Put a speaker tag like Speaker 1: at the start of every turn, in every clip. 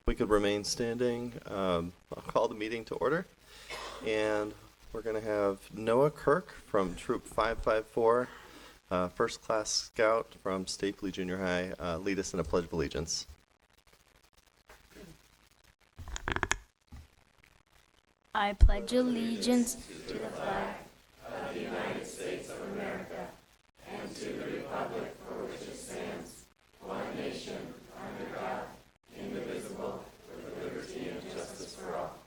Speaker 1: We could remain standing. I'll call the meeting to order. And we're going to have Noah Kirk from Troop 554, First Class Scout from Stapley Junior High, lead us in a Pledge of Allegiance.
Speaker 2: I pledge allegiance to the flag of the United States of America and to the republic for which it stands, one nation, under God, indivisible, with liberty and justice for all.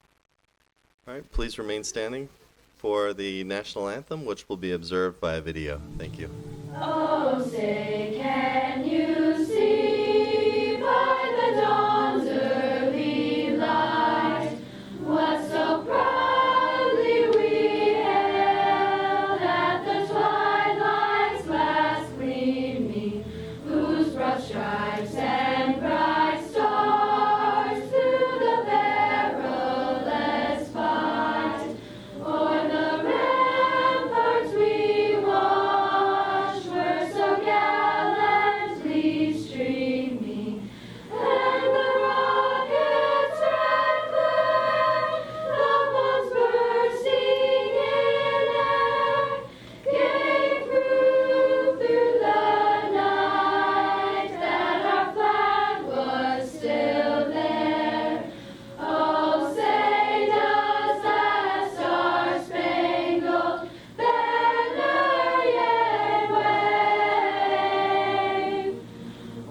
Speaker 1: All right, please remain standing for the national anthem, which will be observed by a video. Thank you.
Speaker 2: Oh, say, can you see by the dawn's early light what so proudly we hailed at the twilight's last gleaming, whose broad stripes and bright stars through the perilous fight o'er the ramparts we watched were so gallantly streaming, and the rocket's red glare, the bombs bursting in air, gave proof through the night that our flag was still there. Oh, say does that star-spangled banner yet wave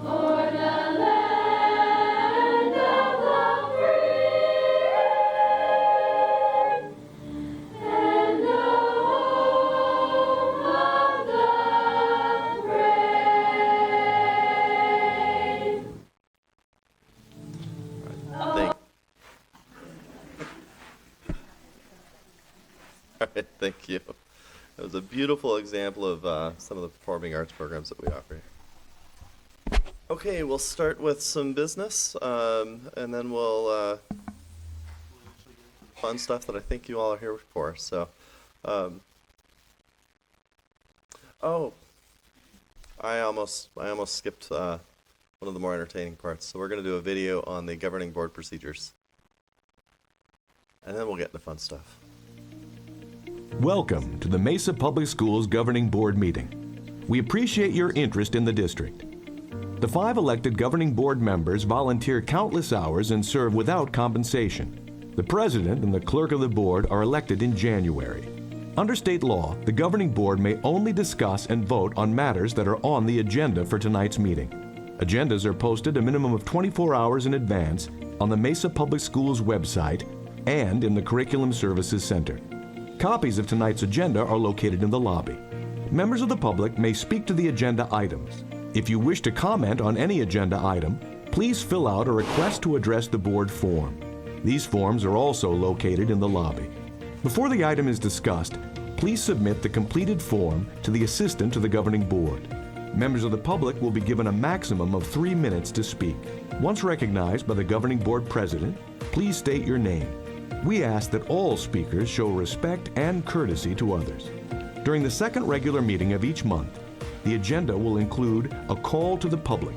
Speaker 2: o'er the land of the free and the home of the brave?
Speaker 1: Thank All right, thank you. That was a beautiful example of some of the performing arts programs that we offer. Okay, we'll start with some business, and then we'll fun stuff that I think you all are here for. So, oh, I almost skipped one of the more entertaining parts. So we're going to do a video on the governing board procedures, and then we'll get into fun stuff.
Speaker 3: Welcome to the Mesa Public Schools Governing Board meeting. We appreciate your interest in the district. The 5 elected governing board members volunteer countless hours and serve without compensation. The president and the clerk of the board are elected in January. Under state law, the governing board may only discuss and vote on matters that are on the agenda for tonight's meeting. Agendas are posted a minimum of 24 hours in advance on the Mesa Public Schools website and in the Curriculum Services Center. Copies of tonight's agenda are located in the lobby. Members of the public may speak to the agenda items. If you wish to comment on any agenda item, please fill out a request to address the board form. These forms are also located in the lobby. Before the item is discussed, please submit the completed form to the assistant to the governing board. Members of the public will be given a maximum of 3 minutes to speak. Once recognized by the governing board president, please state your name. We ask that all speakers show respect and courtesy to others. During the second regular meeting of each month, the agenda will include a call to the public,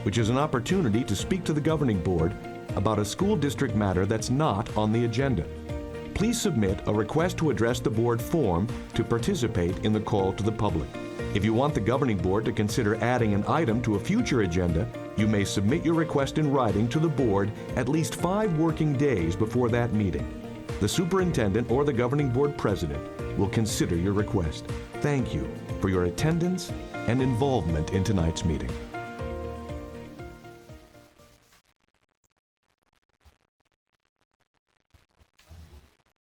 Speaker 3: which is an opportunity to speak to the governing board about a school district matter that's not on the agenda. Please submit a request to address the board form to participate in the call to the public. If you want the governing board to consider adding an item to a future agenda, you may submit your request in writing to the board at least 5 working days before that meeting. The superintendent or the governing board president will consider your request. Thank you for your attendance and involvement in tonight's meeting.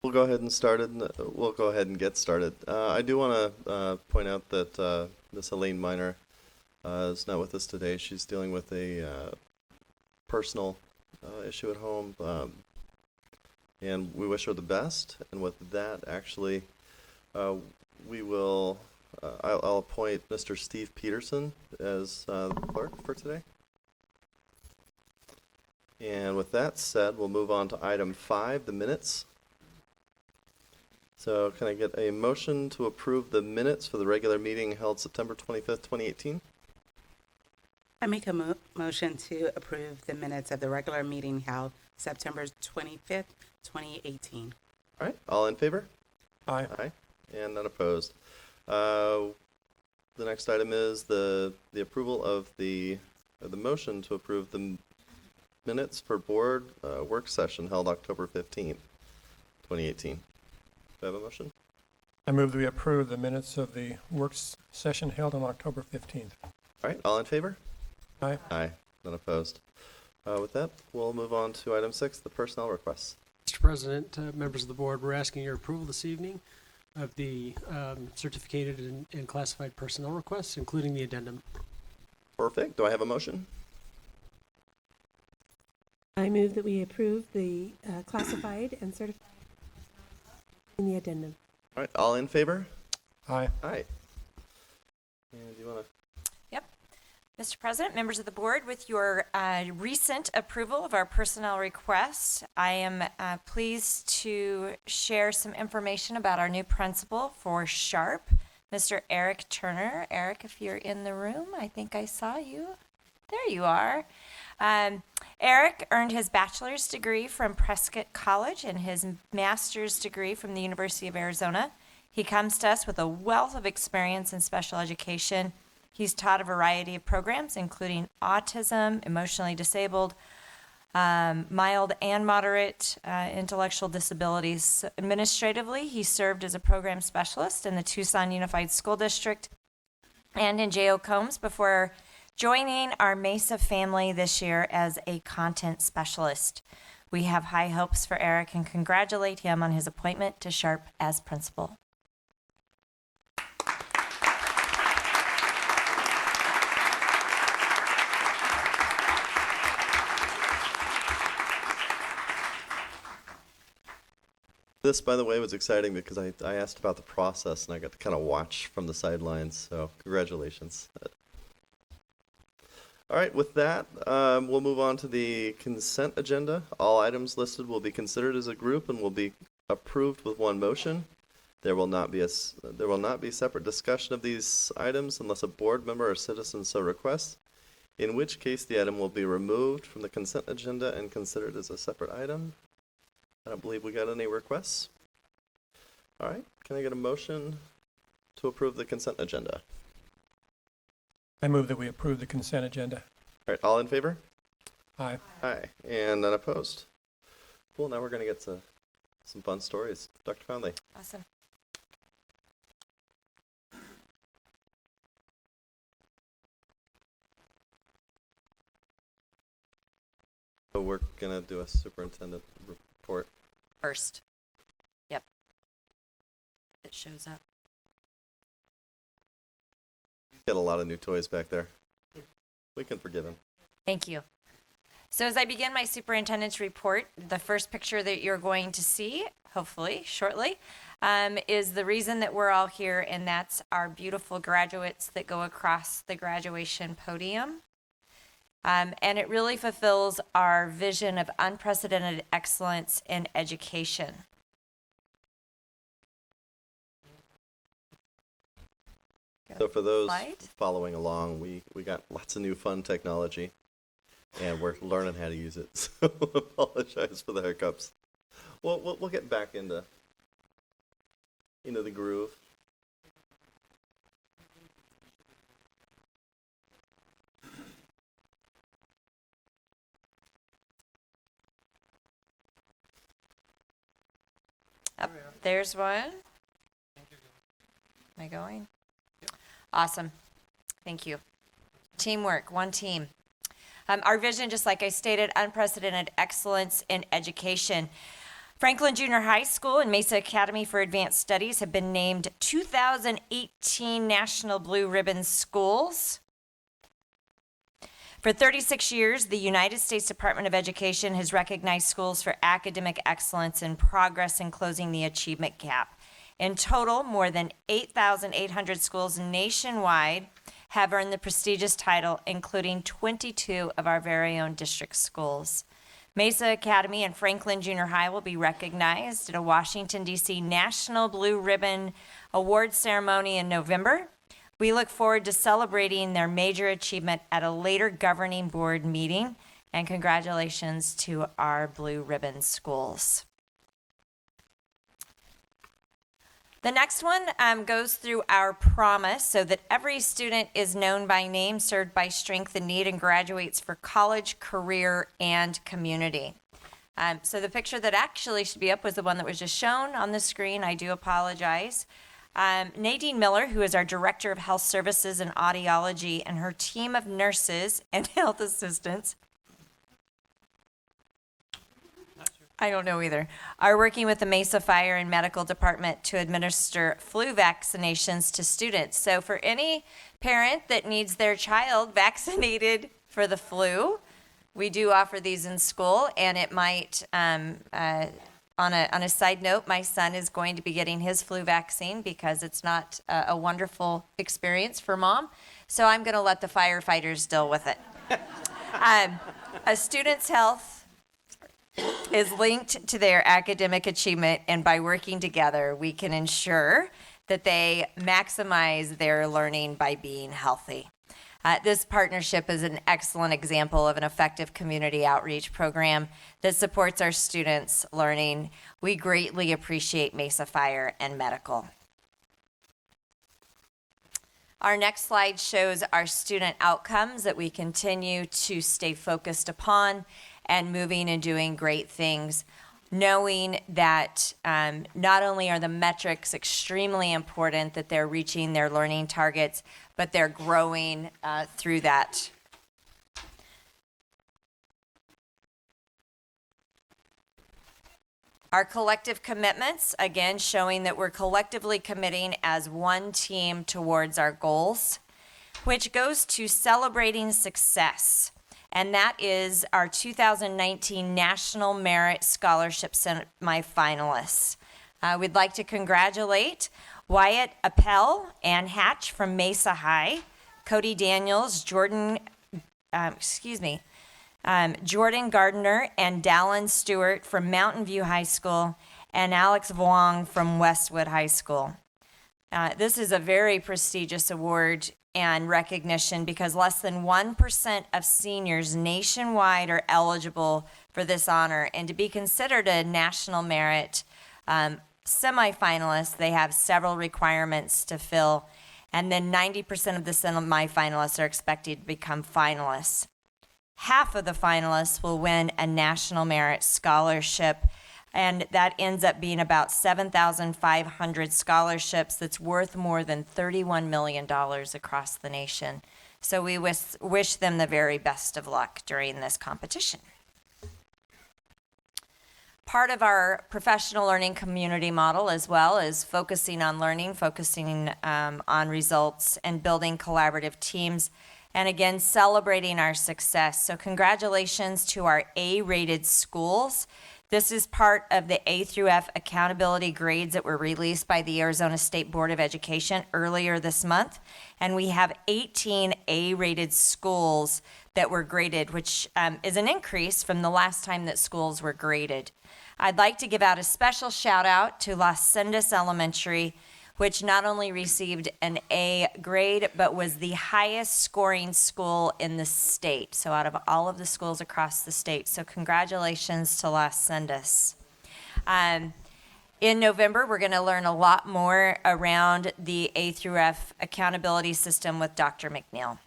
Speaker 1: We'll go ahead and get started. I do want to point out that Miss Elaine Miner is not with us today. She's dealing with a personal issue at home, and we wish her the best. And with that, actually, we will. I'll appoint Mr. Steve Peterson as clerk for today. And with that said, we'll move on to item 5, the minutes. So can I get a motion to approve the minutes for the regular meeting held September 25th, 2018?
Speaker 4: I make a motion to approve the minutes of the regular meeting held September 25th, 2018.
Speaker 1: All right, all in favor?
Speaker 5: Aye.
Speaker 1: Aye, and none opposed. The next item is the approval of the motion to approve the minutes for board work session held October 15th, 2018. Do I have a motion?
Speaker 5: I move that we approve the minutes of the session held on October 15th.
Speaker 1: All right, all in favor?
Speaker 5: Aye.
Speaker 1: Aye, none opposed. With that, we'll move on to item 6, the personnel requests.
Speaker 6: Mr. President, members of the board, we're asking your approval this evening of the certificated and classified personnel requests, including the addendum.
Speaker 1: Perfect. Do I have a motion?
Speaker 7: I move that we approve the classified and certified in the addendum.
Speaker 1: All right, all in favor?
Speaker 5: Aye.
Speaker 1: Aye. And do you want to?
Speaker 8: Mr. President, members of the board, with your recent approval of our personnel requests, I am pleased to share some information about our new principal for SHARP, Mr. Eric Turner. Eric, if you're in the room, I think I saw you. There you are. Eric earned his bachelor's degree from Prescott College and his master's degree from the University of Arizona. He comes to us with a wealth of experience in special education. He's taught a variety of programs, including autism, emotionally disabled, mild and moderate intellectual disabilities. Administratively, he served as a program specialist in the Tucson Unified School District and in J.O. Combs before joining our Mesa family this year as a content specialist. We have high hopes for Eric and congratulate him on his appointment to SHARP as principal.
Speaker 1: This, by the way, was exciting because I asked about the process and I got to kind of watch from the sidelines. So congratulations. All right, with that, we'll move on to the consent agenda. All items listed will be considered as a group and will be approved with one motion. There will not be separate discussion of these items unless a board member or citizen so requests, in which case the item will be removed from the consent agenda and considered as a separate item. I don't believe we got any requests. All right, can I get a motion to approve the consent agenda?
Speaker 5: I move that we approve the consent agenda.
Speaker 1: All right, all in favor?
Speaker 5: Aye.
Speaker 1: Aye, and none opposed. Cool, now we're going to get to some fun stories. Dr. Conley.
Speaker 8: Awesome.
Speaker 1: So we're going to do a superintendent report.
Speaker 8: First. Yep. It shows up.
Speaker 1: Got a lot of new toys back there. We can forgive him.
Speaker 8: Thank you. So as I begin my superintendent's report, the first picture that you're going to see, hopefully shortly, is the reason that we're all here, and that's our beautiful graduates that go across the graduation podium. And it really fulfills our vision of unprecedented excellence in education.
Speaker 1: So for those
Speaker 8: Slide.
Speaker 1: following along, we got lots of new fun technology, and we're learning how to use it. So apologize for the hiccups. We'll get back into the groove.
Speaker 8: There's one. Am I going? Awesome. Thank you. Teamwork, one team. Our vision, just like I stated, unprecedented excellence in education. Franklin Junior High School and Mesa Academy for Advanced Studies have been named 2018 National Blue Ribbon Schools. For 36 years, the United States Department of Education has recognized schools for academic excellence and progress in closing the achievement gap. In total, more than 8,800 schools nationwide have earned the prestigious title, including 22 of our very own district schools. Mesa Academy and Franklin Junior High will be recognized at a Washington, D.C. National Blue Ribbon Award ceremony in November. We look forward to celebrating their major achievement at a later governing board meeting, and congratulations to our Blue Ribbon schools. The next one goes through our promise so that every student is known by name, served by strength and need, and graduates for college, career, and community. So the picture that actually should be up was the one that was just shown on the screen. I do apologize. Nadine Miller, who is our Director of Health Services and Audiology, and her team of nurses and health assistants, I don't know either, are working with the Mesa Fire and Medical Department to administer flu vaccinations to students. So for any parent that needs their child vaccinated for the flu, we do offer these in school, and it might, on a side note, my son is going to be getting his flu vaccine because it's not a wonderful experience for mom. So I'm going to let the firefighters deal with it. A student's health is linked to their academic achievement, and by working together, we can ensure that they maximize their learning by being healthy. This partnership is an excellent example of an effective community outreach program that supports our students' learning. We greatly appreciate Mesa Fire and Medical. Our next slide shows our student outcomes that we continue to stay focused upon and moving and doing great things, knowing that not only are the metrics extremely important, that they're reaching their learning targets, but they're growing through that. Our collective commitments, again, showing that we're collectively committing as one team towards our goals, which goes to celebrating success. And that is our 2019 National Merit Scholarship semifinalists. We'd like to congratulate Wyatt Appel, Ann Hatch from Mesa High, Cody Daniels, Jordan Gardner, and Dallin Stewart from Mountain View High School, and Alex Vuong from Westwood High School. This is a very prestigious award and recognition because less than 1% of seniors nationwide are eligible for this honor. And to be considered a national merit semifinalist, they have several requirements to fill. And then 90% of the semifinalists are expected to become finalists. Half of the finalists will win a national merit scholarship, and that ends up being about 7,500 scholarships that's worth more than $31 million across the nation. So we wish them the very best of luck during this competition. Part of our professional learning community model as well is focusing on learning, focusing on results, and building collaborative teams. And again, celebrating our success. So congratulations to our A-rated schools. This is part of the A through F accountability grades that were released by the Arizona State Board of Education earlier this month. And we have 18 A-rated schools that were graded, which is an increase from the last time that schools were graded. I'd like to give out a special shout out to Las Sendas Elementary, which not only received an A grade, but was the highest scoring school in the state. So out of all of the schools across the state. So congratulations to Las Sendas. In November, we're gonna learn a lot more around the A through F accountability system with Dr. McNeil.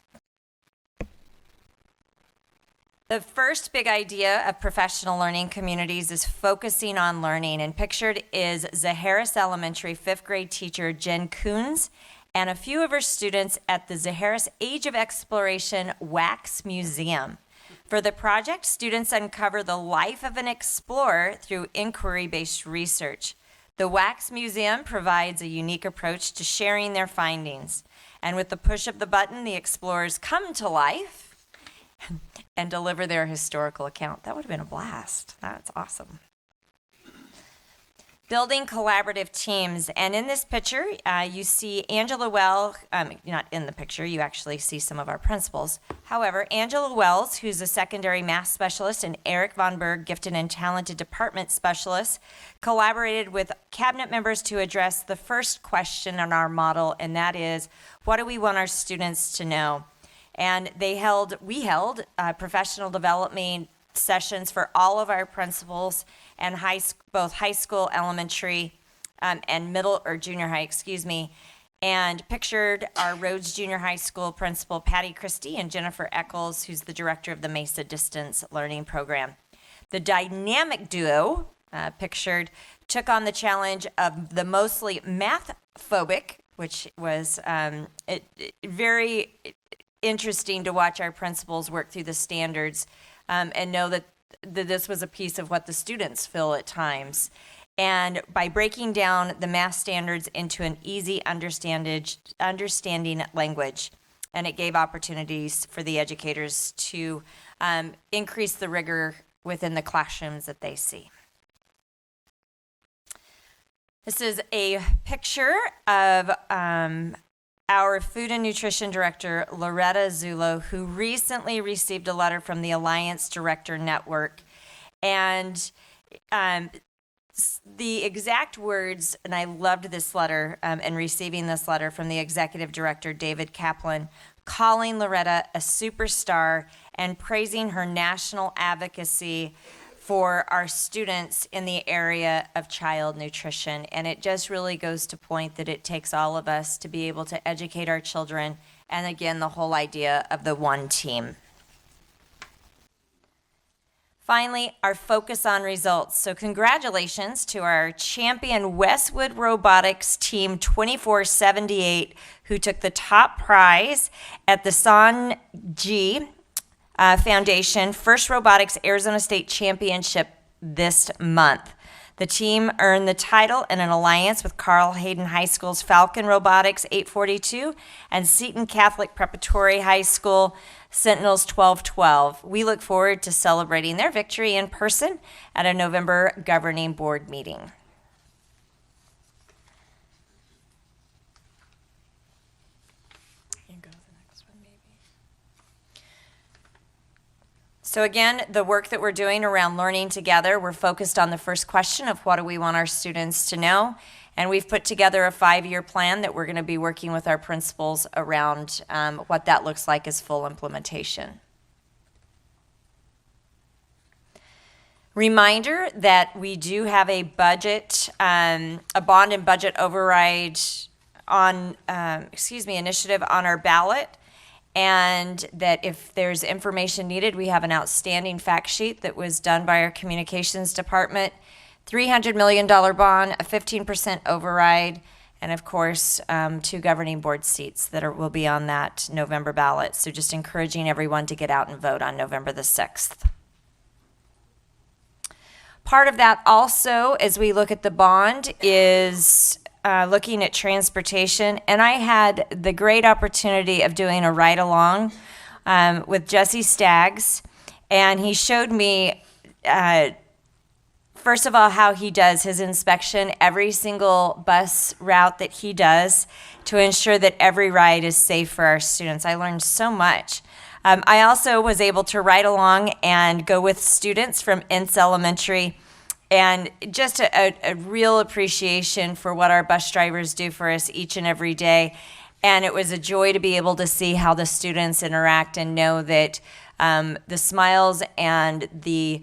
Speaker 8: The first big idea of professional learning communities is focusing on learning, and pictured is Zaharis Elementary 5th grade teacher Jen Coons and a few of her students at the Zaharis Age of Exploration Wax Museum. For the project, students uncover the life of an explorer through inquiry-based research. The Wax Museum provides a unique approach to sharing their findings, and with the push of the button, the explorers come to life and deliver their historical account. That would have been a blast. That's awesome. Building collaborative teams. And in this picture, you see Angela not in the picture, you actually see some of our principals. However, Angela Wells, who's a secondary math specialist, and Eric Von Berg, gifted and talented department specialist, collaborated with cabinet members to address the first question on our model, and that is, what do we want our students to know? And we held professional development sessions for all of our principals and both high school, elementary, and middle or junior high, and pictured our Rhodes Junior High School principal, Patty Christie, and Jennifer Eccles, who's the director of the Mesa Distance Learning Program. The dynamic duo, pictured, took on the challenge of the mostly math-phobic, which was very interesting to watch our principals work through the standards and know that this was a piece of what the students feel at times. And by breaking down the math standards into an easy understanding language, and it gave opportunities for the educators to increase the rigor within the classrooms that they see. This is a picture of our food and nutrition director, Loretta Zullo, who recently received a letter from the Alliance Director Network. And the exact words, and I loved this letter and receiving this letter from the executive director, David Kaplan, calling Loretta a superstar and praising her national advocacy for our students in the area of child nutrition. And it just really goes to point that it takes all of us to be able to educate our children, and again, the whole idea of the one team. Finally, our focus on results. So congratulations to our champion Westwood Robotics Team 2478, who took the top prize at the Sanji Foundation First Robotics Arizona State Championship this month. The team earned the title in an alliance with Carl Hayden High School's Falcon Robotics 842 and Seton Catholic Preparatory High School Sentinels 1212. We look forward to celebrating their victory in person at a November governing board meeting. So again, the work that we're doing around learning together, we're focused on the first question of what do we want our students to know? And we've put together a 5-year plan that we're going to be working with our principals around what that looks like as full implementation. Reminder that we do have a budget, a bond and budget override on, initiative on our ballot. And that if there's information needed, we have an outstanding fact sheet that was done by our communications department. $300 million bond, a 15% override, and of course, 2 governing board seats that will be on that November ballot. So just encouraging everyone to get out and vote on November the 6th. Part of that also, as we look at the bond, is looking at transportation, and I had the great opportunity of doing a ride-along with Jesse Staggs, and he showed me, first of all, how he does his inspection, every single bus route that he does to ensure that every ride is safe for our students. I learned so much. I also was able to ride along and go with students from Ince Elementary, and just a real appreciation for what our bus drivers do for us each and every day. And it was a joy to be able to see how the students interact and know that the smiles and the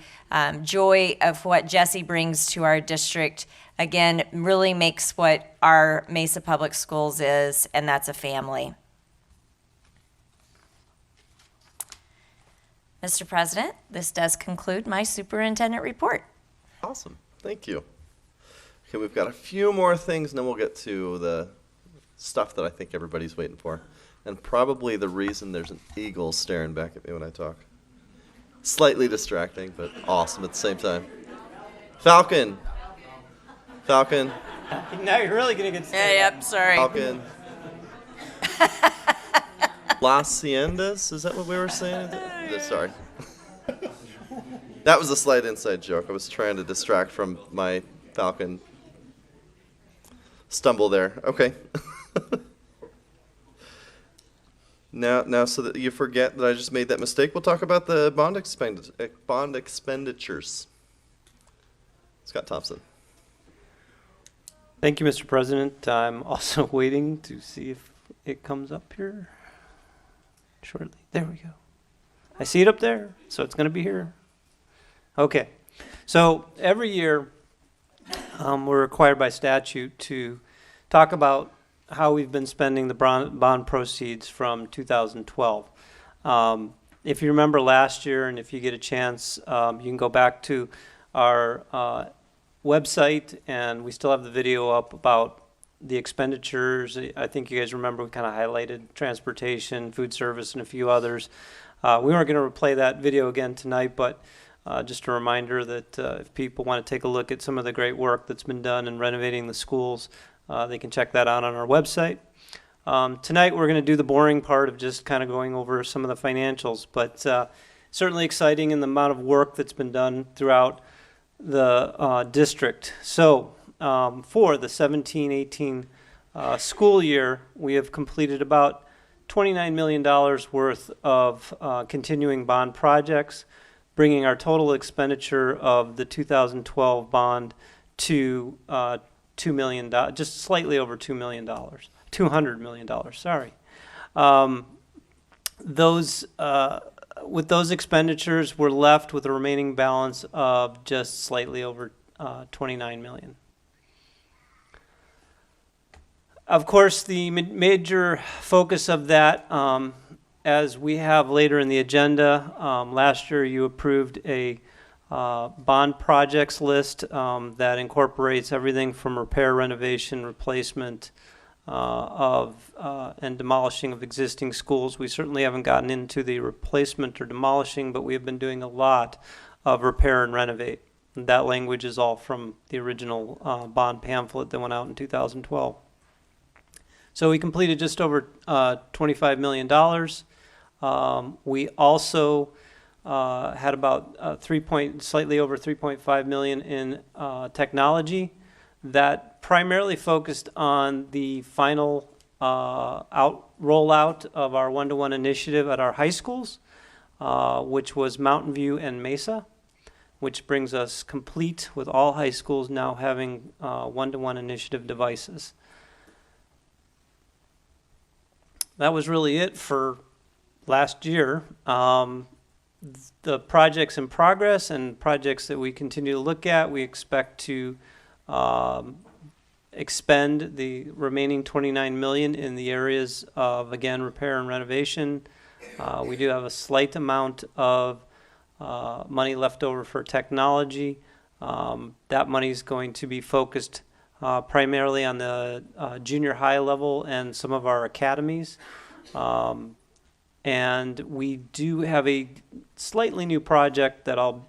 Speaker 8: joy of what Jesse brings to our district, again, really makes what our Mesa Public Schools is, and that's a family. Mr. President, this does conclude my superintendent report.
Speaker 1: Awesome. Thank you. Okay, we've got a few more things, and then we'll get to the stuff that I think everybody's waiting for. And probably the reason there's an eagle staring back at me when I talk. Slightly distracting, but awesome at the same time. Falcon. Falcon.
Speaker 9: Now you're really going to get started.
Speaker 8: Yep, sorry.
Speaker 1: Falcon. Las Haciendas, is that what we were saying? Sorry. That was a slight inside joke. I was trying to distract from my Falcon stumble there. Okay. Now, so that you forget that I just made that mistake, we'll talk about the bond expenditures. Scott Thompson.
Speaker 9: Thank you, Mr. President. I'm also waiting to see if it comes up here shortly. There we go. I see it up there, so it's going to be here. Okay. So every year, we're required by statute to talk about how we've been spending the bond proceeds from 2012. If you remember last year, and if you get a chance, you can go back to our website, and we still have the video up about the expenditures. I think you guys remember we kind of highlighted transportation, food service, and a few others. We weren't going to replay that video again tonight, but just a reminder that if people want to take a look at some of the great work that's been done in renovating the schools, they can check that out on our website. Tonight we're going to do the boring part of just kind of going over some of the financials, but certainly exciting in the amount of work that's been done throughout the district. So for the 17-18 school year, we have completed about $29 million worth of continuing bond projects, bringing our total expenditure of the 2012 bond to $2 million, just slightly over $2 million, $200 million, sorry. With those expenditures, we're left with a remaining balance of just slightly over $29 million. Of course, the major focus of that, as we have later in the agenda, last year you approved a bond projects list that incorporates everything from repair, renovation, replacement and demolishing of existing schools. We certainly haven't gotten into the replacement or demolishing, but we have been doing a lot of repair and renovate. And that language is all from the original bond pamphlet that went out in 2012. So we completed just over $25 million. We also had about slightly over 3.5 million in technology that primarily focused on the final rollout of our one-to-one initiative at our high schools, which was Mountain View and Mesa, which brings us complete with all high schools now having one-to-one initiative devices. That was really it for last year. The projects in progress and projects that we continue to look at, we expect to expend the remaining $29 million in the areas of, again, repair and renovation. We do have a slight amount of money left over for technology. That money is going to be focused primarily on the junior high level and some of our academies. And we do have a slightly new project that I'll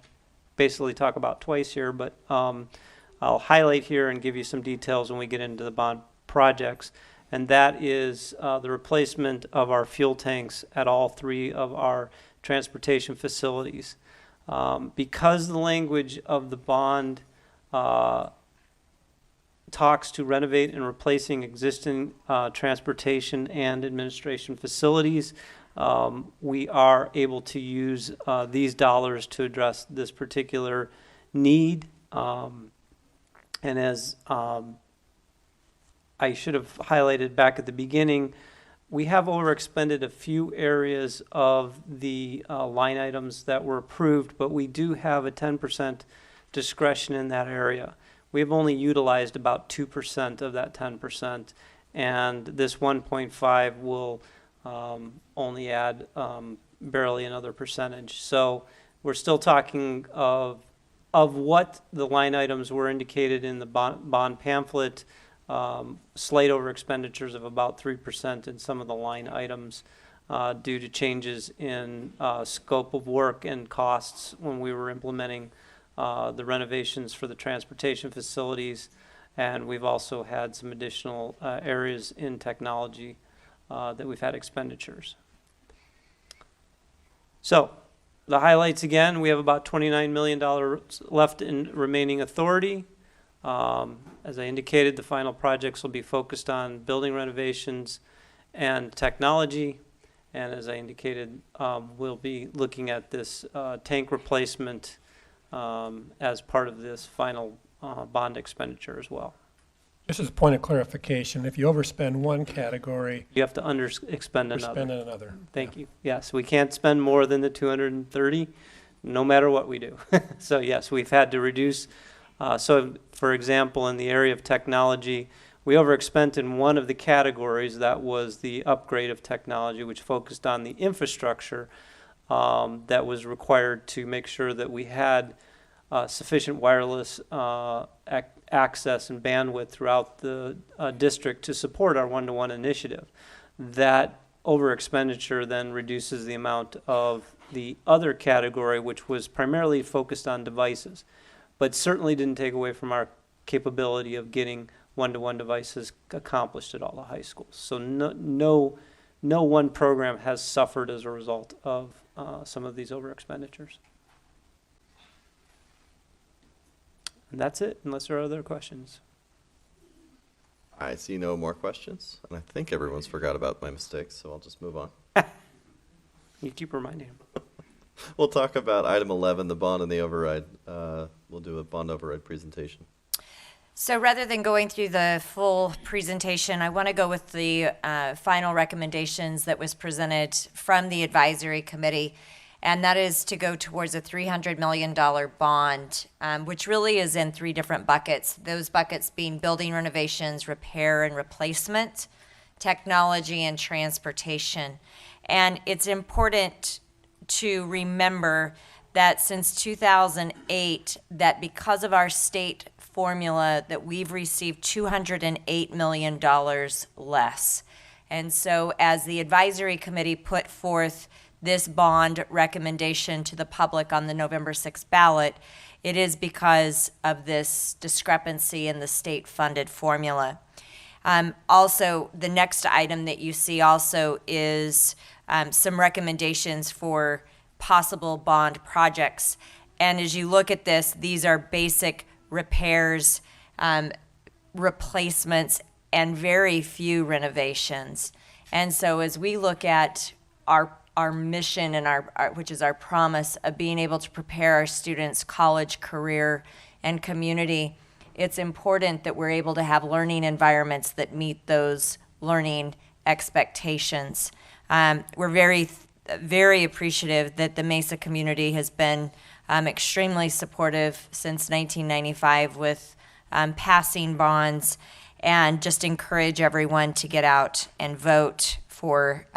Speaker 9: basically talk about twice here, but I'll highlight here and give you some details when we get into the bond projects. And that is the replacement of our fuel tanks at all three of our transportation facilities. Because the language of the bond talks to renovate and replacing existing transportation and administration facilities, we are able to use these dollars to address this particular need. And as I should have highlighted back at the beginning, we have overexpended a few areas of the line items that were approved, but we do have a 10% discretion in that area. We have only utilized about 2% of that 10%, and this 1.5 will only add barely another percentage. So we're still talking of what the line items were indicated in the bond pamphlet, slight over expenditures of about 3% in some of the line items due to changes in scope of work and costs when we were implementing the renovations for the transportation facilities, and we've also had some additional areas in technology that we've had expenditures. So the highlights again, we have about $29 million left in remaining authority. As I indicated, the final projects will be focused on building renovations and technology. And as I indicated, we'll be looking at this tank replacement as part of this final bond expenditure as well.
Speaker 5: Just as a point of clarification, if you overspend one category,
Speaker 9: You have to expend
Speaker 5: we're
Speaker 9: another.
Speaker 5: spending another.
Speaker 9: Thank you. Yes, we can't spend more than the 230, no matter what we do. So yes, we've had to reduce. So for example, in the area of technology, we overspent in one of the categories. That was the upgrade of technology, which focused on the infrastructure that was required to make sure that we had sufficient wireless access and bandwidth throughout the district to support our one-to-one initiative. That over expenditure then reduces the amount of the other category, which was primarily focused on devices, but certainly didn't take away from our capability of getting one-to-one devices accomplished at all the high schools. So no one program has suffered as a result of some of these over expenditures. And that's it, unless there are other questions.
Speaker 1: I see no more questions, and I think everyone's forgot about my mistakes, so I'll just move on.
Speaker 9: You keep reminding him.
Speaker 1: We'll talk about item 11, the bond and the override. We'll do a bond override presentation.
Speaker 8: So rather than going through the full presentation, I want to go with the final recommendations that was presented from the advisory committee, and that is to go towards a $300 million bond, which really is in three different buckets. Those buckets being building renovations, repair and replacement, technology, and transportation. And it's important to remember that since 2008, that because of our state formula, that we've received $208 million less. And so as the advisory committee put forth this bond recommendation to the public on the November 6th ballot, it is because of this discrepancy in the state-funded formula. Also, the next item that you see also is some recommendations for possible bond projects. And as you look at this, these are basic repairs, replacements, and very few renovations. And so as we look at our mission and our which is our promise of being able to prepare our students' college, career, and community, it's important that we're able to have learning environments that meet those learning expectations. We're very appreciative that the Mesa community has been extremely supportive since 1995 with passing bonds, and just encourage everyone to get out and vote for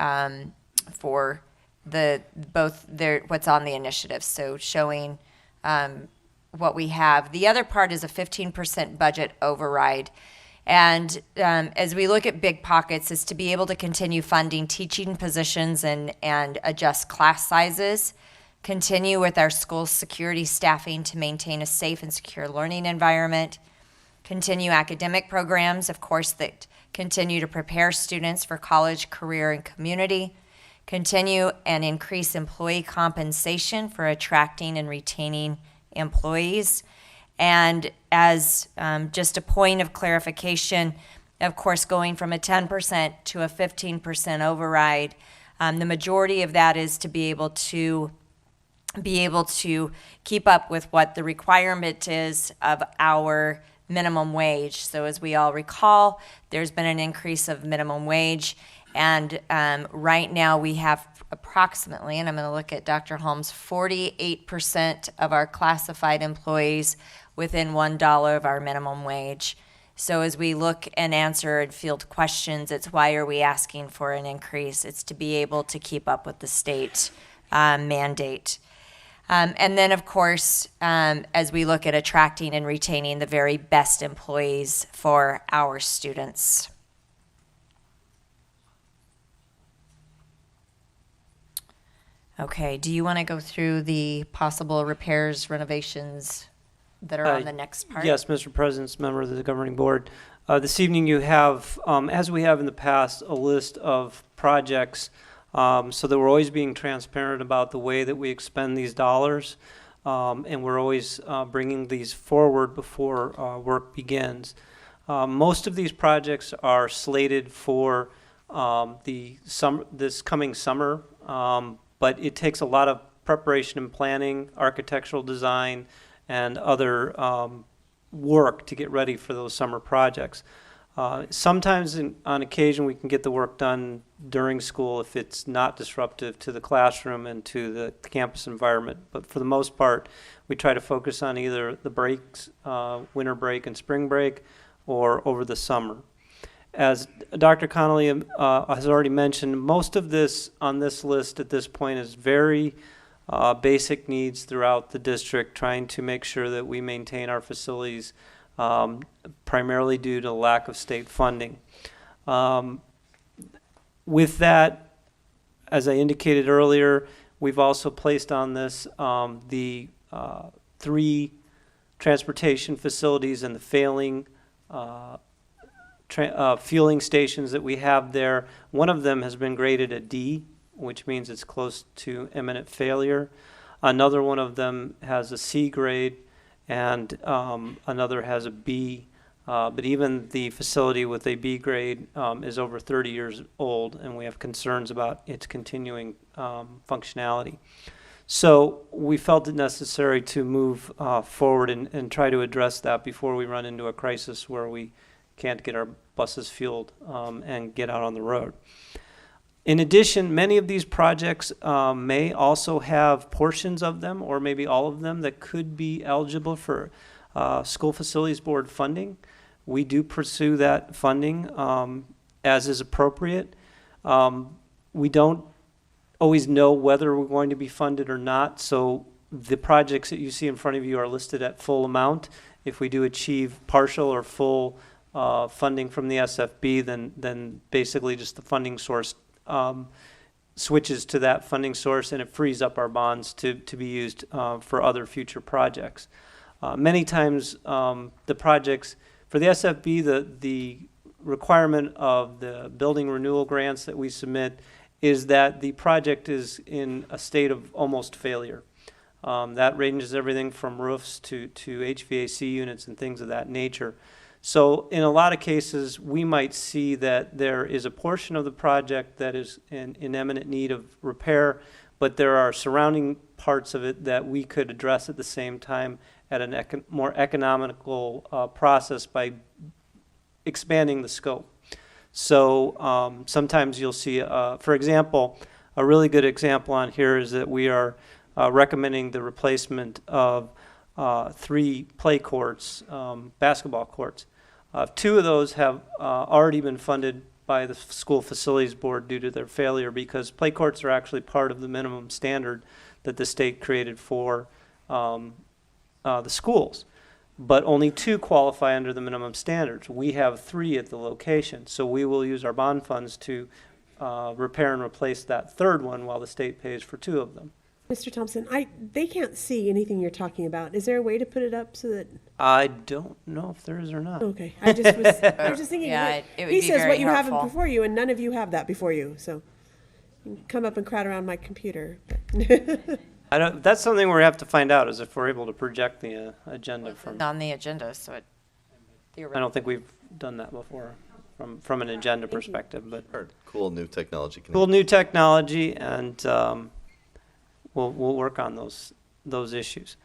Speaker 8: what's on the initiative. So showing what we have. The other part is a 15% budget override. And as we look at big pockets, is to be able to continue funding teaching positions and adjust class sizes, continue with our school security staffing to maintain a safe and secure learning environment, continue academic programs, of course, that continue to prepare students for college, career, and community, continue and increase employee compensation for attracting and retaining employees. And as just a point of clarification, of course, going from a 10% to a 15% override, the majority of that is to be able to keep up with what the requirement is of our minimum wage. So as we all recall, there's been an increase of minimum wage, and right now we have approximately, and I'm going to look at Dr. Holmes, 48% of our classified employees within $1 of our minimum wage. So as we look and answer and field questions, it's why are we asking for an increase? It's to be able to keep up with the state mandate. And then, of course, as we look at attracting and retaining the very best employees for our students. Okay, do you want to go through the possible repairs, renovations that are on the next part?
Speaker 9: Yes, Mr. President, members of the governing board. This evening you have, as we have in the past, a list of projects so that we're always being transparent about the way that we expend these dollars. and we're always bringing these forward before work begins. Most of these projects are slated for this coming summer, but it takes a lot of preparation and planning, architectural design, and other work to get ready for those summer projects. Sometimes, on occasion, we can get the work done during school if it's not disruptive to the classroom and to the campus environment. But for the most part, we try to focus on either the breaks, winter break and spring break, or over the summer. As Dr. Connolly has already mentioned, most of this on this list at this point is very basic needs throughout the district, trying to make sure that we maintain our facilities, primarily due to lack of state funding. With that, as I indicated earlier, we've also placed on this the 3 transportation facilities and the failing fueling stations that we have there. One of them has been graded a D, which means it's close to imminent failure. Another one of them has a C grade, and another has a B. But even the facility with a B grade is over 30 years old, and we have concerns about its continuing functionality. So we felt it necessary to move forward and try to address that before we run into a crisis where we can't get our buses fueled and get out on the road. In addition, many of these projects may also have portions of them, or maybe all of them, that could be eligible for School Facilities Board funding. We do pursue that funding as is appropriate. We don't always know whether we're going to be funded or not, so the projects that you see in front of you are listed at full amount. If we do achieve partial or full funding from the SFB, then basically just the funding source switches to that funding source, and it frees up our bonds to be used for other future projects. Many times the projects, for the SFB, the requirement of the building renewal grants that we submit is that the project is in a state of almost failure. That ranges everything from roofs to HVAC units and things of that nature. So in a lot of cases, we might see that there is a portion of the project that is in imminent need of repair, but there are surrounding parts of it that we could address at the same time at a more economical process by expanding the scope. So sometimes you'll see, for example, a really good example on here is that we are recommending the replacement of 3 play courts, basketball courts. 2 of those have already been funded by the School Facilities Board due to their failure, because play courts are actually part of the minimum standard that the state created for the schools. But only 2 qualify under the minimum standards. We have 3 at the location, so we will use our bond funds to repair and replace that 3rd one while the state pays for 2 of them.
Speaker 7: Mr. Thompson, they can't see anything you're talking about. Is there a way to put it up so that?
Speaker 9: I don't know if there is or not.
Speaker 7: Okay, I was just thinking.
Speaker 8: Yeah,
Speaker 7: what-
Speaker 8: it would
Speaker 7: he
Speaker 8: be
Speaker 7: says
Speaker 8: very
Speaker 7: what you
Speaker 8: helpful.
Speaker 7: have before you, and none of you have that before you. So, you can come up and crowd around my computer.
Speaker 9: That's something we have to find out, is if we're able to project the agenda from.
Speaker 8: On the agenda, so it
Speaker 9: I don't think we've done that before from an agenda perspective, but
Speaker 1: Or cool new technology.
Speaker 9: cool new technology, and we'll work on those issues.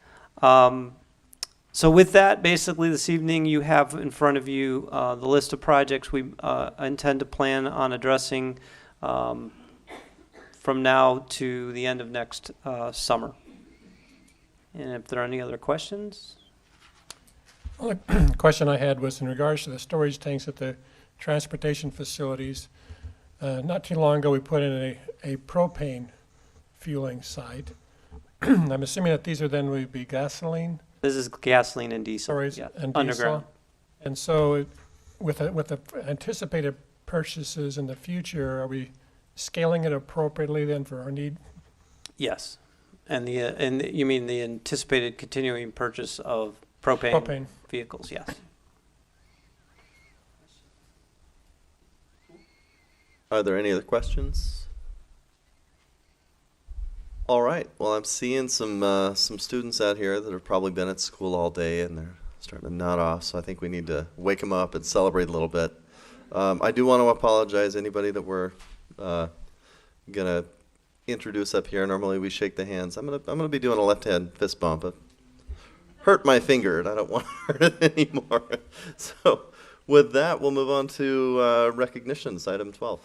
Speaker 9: So with that, basically this evening you have in front of you the list of projects we intend to plan on addressing from now to the end of next summer. And if there are any other questions?
Speaker 5: Only question I had was in regards to the storage tanks at the transportation facilities. Not too long ago, we put in a propane fueling site. I'm assuming that these are then would be gasoline
Speaker 9: This is gasoline and diesel,
Speaker 5: storage
Speaker 9: yeah,
Speaker 5: and
Speaker 9: underground.
Speaker 5: diesel. And so with the anticipated purchases in the future, are we scaling it appropriately then for our need?
Speaker 9: Yes, and you mean the anticipated continuing purchase of propane vehicles? Yes.
Speaker 1: Are there any other questions? All right. Well, I'm seeing some students out here that have probably been at school all day and they're starting to nod off. So I think we need to wake them up and celebrate a little bit. I do want to apologize anybody that we're gonna introduce up here. Normally we shake the hands. I'm gonna be doing a left hand fist bump. I've hurt my finger and I don't want to hurt it anymore. So with that, we'll move on to recognitions. Item 12.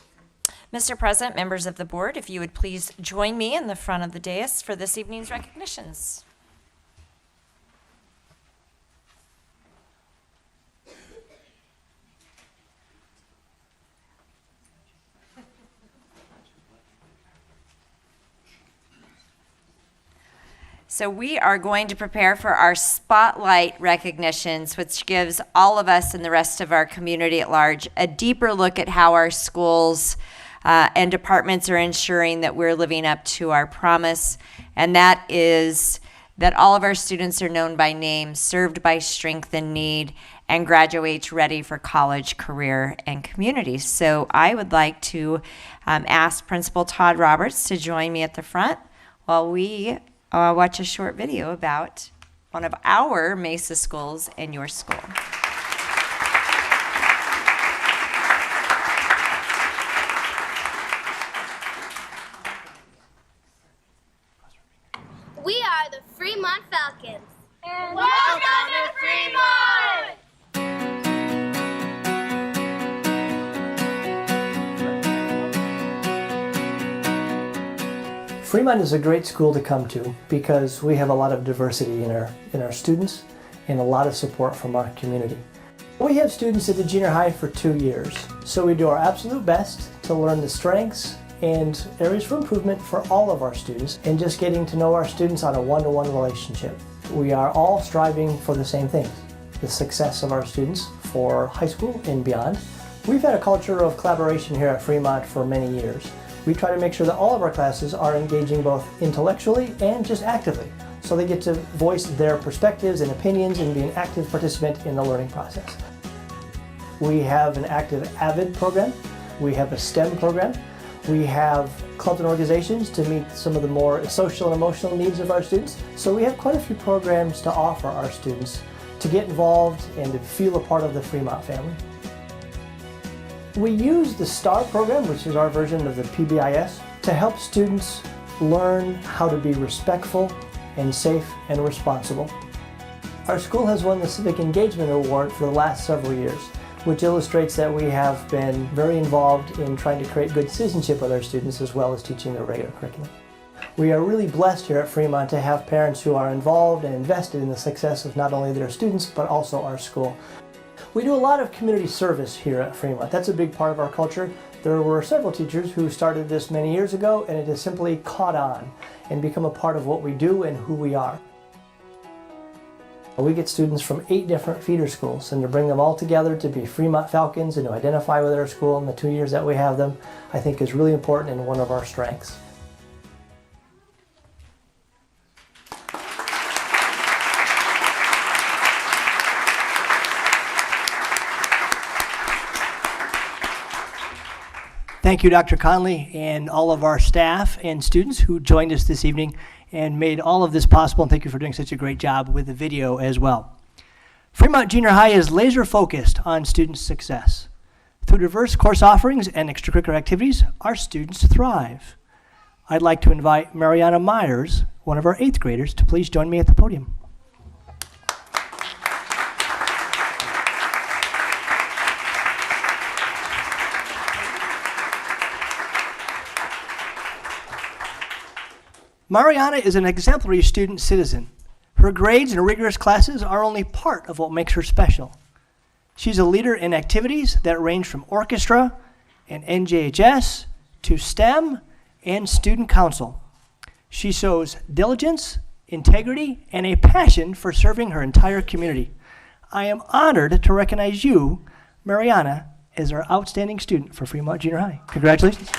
Speaker 8: Mr. President, members of the board, if you would please join me in the front of the dais for this evening's recognitions. So we are going to prepare for our spotlight recognitions, which gives all of us and the rest of our community at large a deeper look at how our schools and departments are ensuring that we're living up to our promise, and that is that all of our students are known by name, served by strength and need, and graduates ready for college, career, and community. So I would like to ask Principal Todd Roberts to join me at the front while we watch a short video about one of our Mesa schools and your school.
Speaker 2: We are the Fremont Falcons. And welcome to Fremont!
Speaker 10: Fremont is a great school to come to because we have a lot of diversity in our students and a lot of support from our community. We have students at the junior high for 2 years, so we do our absolute best to learn the strengths and areas for improvement for all of our students and just getting to know our students on a one-to-one relationship. We are all striving for the same things, the success of our students for high school and beyond. We've had a culture of collaboration here at Fremont for many years. We try to make sure that all of our classes are engaging both intellectually and just actively, so they get to voice their perspectives and opinions and be an active participant in the learning process. We have an active AVID program. We have a STEM program. We have clubs and organizations to meet some of the more social and emotional needs of our students. So we have quite a few programs to offer our students to get involved and to feel a part of the Fremont family. We use the STAR program, which is our version of the PBIS, to help students learn how to be respectful and safe and responsible. Our school has won the Civic Engagement Award for the last several years, which illustrates that we have been very involved in trying to create good citizenship with our students as well as teaching their regular curriculum. We are really blessed here at Fremont to have parents who are involved and invested in the success of not only their students but also our school. We do a lot of community service here at Fremont. That's a big part of our culture. There were several teachers who started this many years ago, and it has simply caught on and become a part of what we do and who we are. We get students from 8 different feeder schools, and to bring them all together to be Fremont Falcons and to identify with our school in the 2 years that we have them, I think is really important and one of our strengths. Thank you, Dr. Conley, and all of our staff and students who joined us this evening and made all of this possible, and thank you for doing such a great job with the video as well. Fremont Junior High is laser focused on student success. Through diverse course offerings and extracurricular activities, our students thrive. I'd like to invite Mariana Myers, one of our 8th graders, to please join me at the podium. Mariana is an exemplary student citizen. Her grades and rigorous classes are only part of what makes her special. She's a leader in activities that range from orchestra and NJHS to STEM and student council. She shows diligence, integrity, and a passion for serving her entire community. I am honored to recognize you, Mariana, as our outstanding student for Fremont Junior High. Congratulations.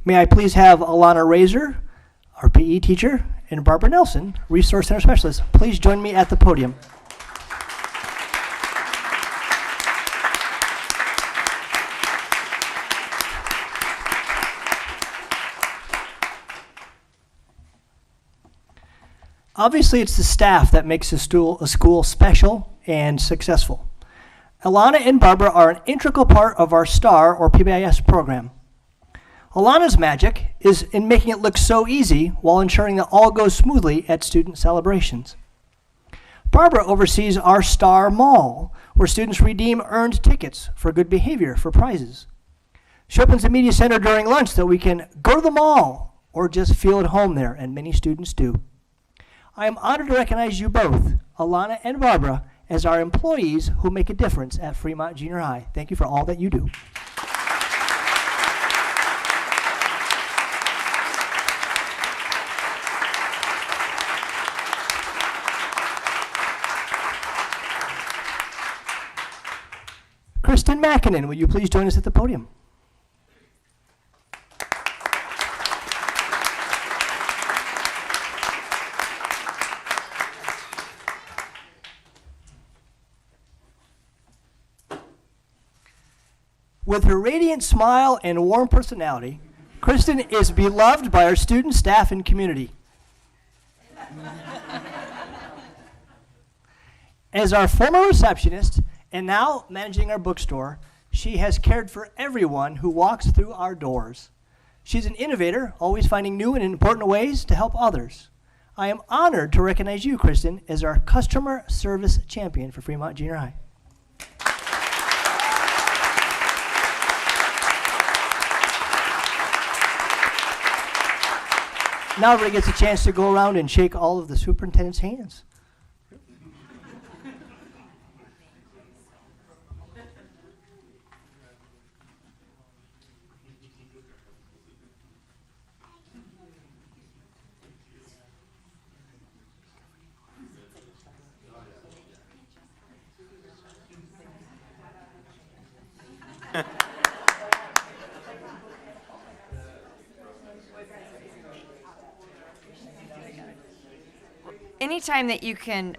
Speaker 10: May I please have Alana Razor, our PE teacher, and Barbara Nelson, Resource Center Specialist. Please join me at the podium. Obviously, it's the staff that makes a school special and successful. Alana and Barbara are an integral part of our STAR or PBIS program. Alana's magic is in making it look so easy while ensuring that all goes smoothly at student celebrations. Barbara oversees our STAR Mall, where students redeem earned tickets for good behavior for prizes. She opens the media center during lunch so we can go to the mall or just feel at home there, and many students do. I am honored to recognize you both, Alana and Barbara, as our employees who make a difference at Fremont Junior High. Thank you for all that you do. Kristen Mackinnon, will you please join us at the podium? With her radiant smile and warm personality, Kristen is beloved by our students, staff, and community. As our former receptionist and now managing our bookstore, she has cared for everyone who walks through our doors. She's an innovator, always finding new and important ways to help others. I am honored to recognize you, Kristen, as our customer service champion for Fremont Junior High. Now everybody gets a chance to go around and shake all of the superintendent's hands.
Speaker 8: Anytime that you can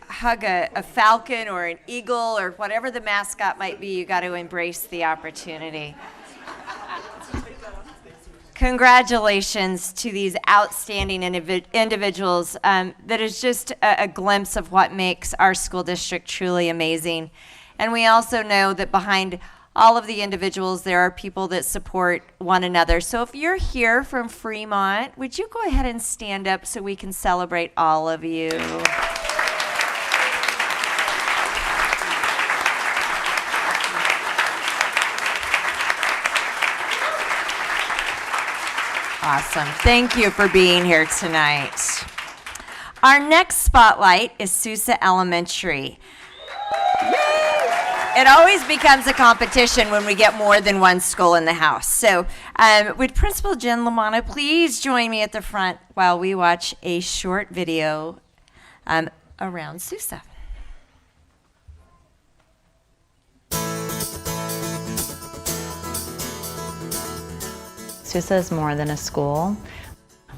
Speaker 8: hug a falcon or an eagle or whatever the mascot might be, you got to embrace the opportunity. Congratulations to these outstanding individuals. That is just a glimpse of what makes our school district truly amazing. And we also know that behind all of the individuals, there are people that support one another. So if you're here from Fremont, would you go ahead and stand up so we can celebrate all of you? Awesome. Thank you for being here tonight. Our next spotlight is Sousa Elementary. It always becomes a competition when we get more than one school in the house. So would Principal Jen Lamano please join me at the front while we watch a short video around Sousa.
Speaker 11: Sousa is more than a school.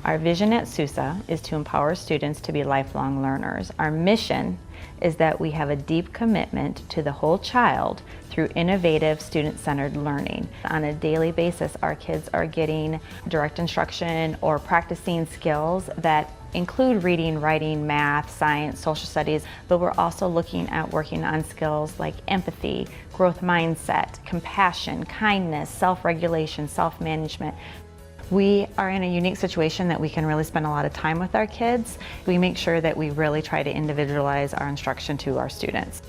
Speaker 11: Our vision at Sousa is to empower students to be lifelong learners. Our mission is that we have a deep commitment to the whole child through innovative student-centered learning. On a daily basis, our kids are getting direct instruction or practicing skills that include reading, writing, math, science, social studies, but we're also looking at working on skills like empathy, growth mindset, compassion, kindness, self-regulation, self-management. We are in a unique situation that we can really spend a lot of time with our kids. We make sure that we really try to individualize our instruction to our students.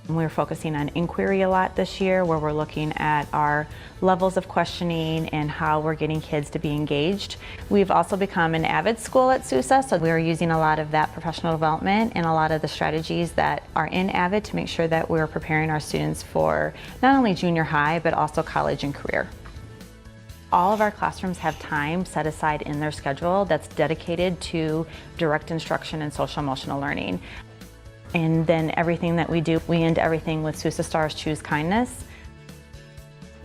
Speaker 11: We're focusing on inquiry a lot this year, where we're looking at our levels of questioning and how we're getting kids to be engaged. We've also become an AVID school at Sousa, so we're using a lot of that professional development and a lot of the strategies that are in AVID to make sure that we're preparing our students for not only junior high, but also college and career. All of our classrooms have time set aside in their schedule that's dedicated to direct instruction and social emotional learning. And then everything that we do, we end everything with Sousa Stars Choose Kindness.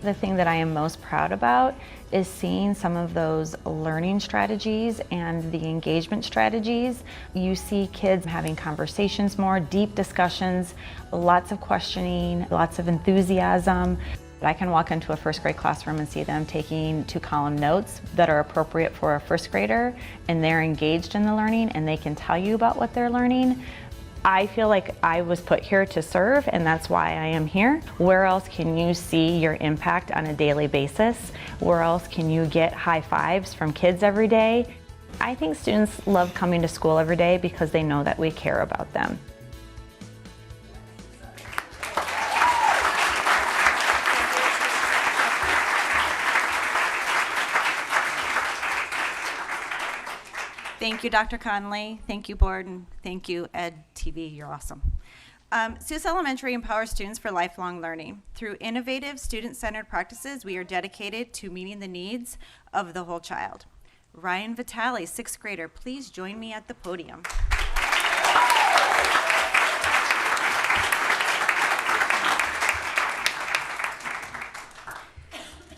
Speaker 11: The thing that I am most proud about is seeing some of those learning strategies and the engagement strategies. You see kids having conversations more, deep discussions, lots of questioning, lots of enthusiasm. I can walk into a first grade classroom and see them taking 2-column notes that are appropriate for a first grader, and they're engaged in the learning and they can tell you about what they're learning. I feel like I was put here to serve, and that's why I am here. Where else can you see your impact on a daily basis? Where else can you get high fives from kids every day? I think students love coming to school every day because they know that we care about them.
Speaker 12: Thank you, Dr. Conley. Thank you, board, and thank you, Ed TV. You're awesome. Sousa Elementary empowers students for lifelong learning. Through innovative, student-centered practices, we are dedicated to meeting the needs of the whole child. Ryan Vitale, 6th grader, please join me at the podium.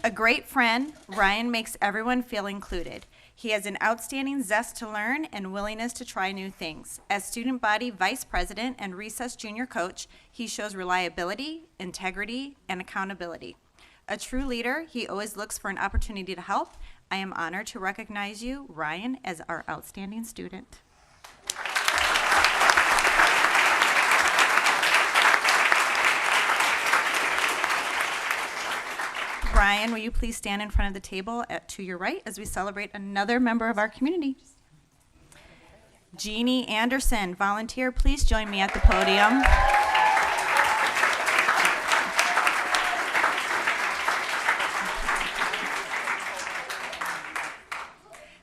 Speaker 12: A great friend, Ryan makes everyone feel included. He has an outstanding zest to learn and willingness to try new things. As student body vice president and recess junior coach, he shows reliability, integrity, and accountability. A true leader, he always looks for an opportunity to help. I am honored to recognize you, Ryan, as our outstanding student. Ryan, will you please stand in front of the table to your right as we celebrate another member of our community? Jeannie Anderson, volunteer, please join me at the podium.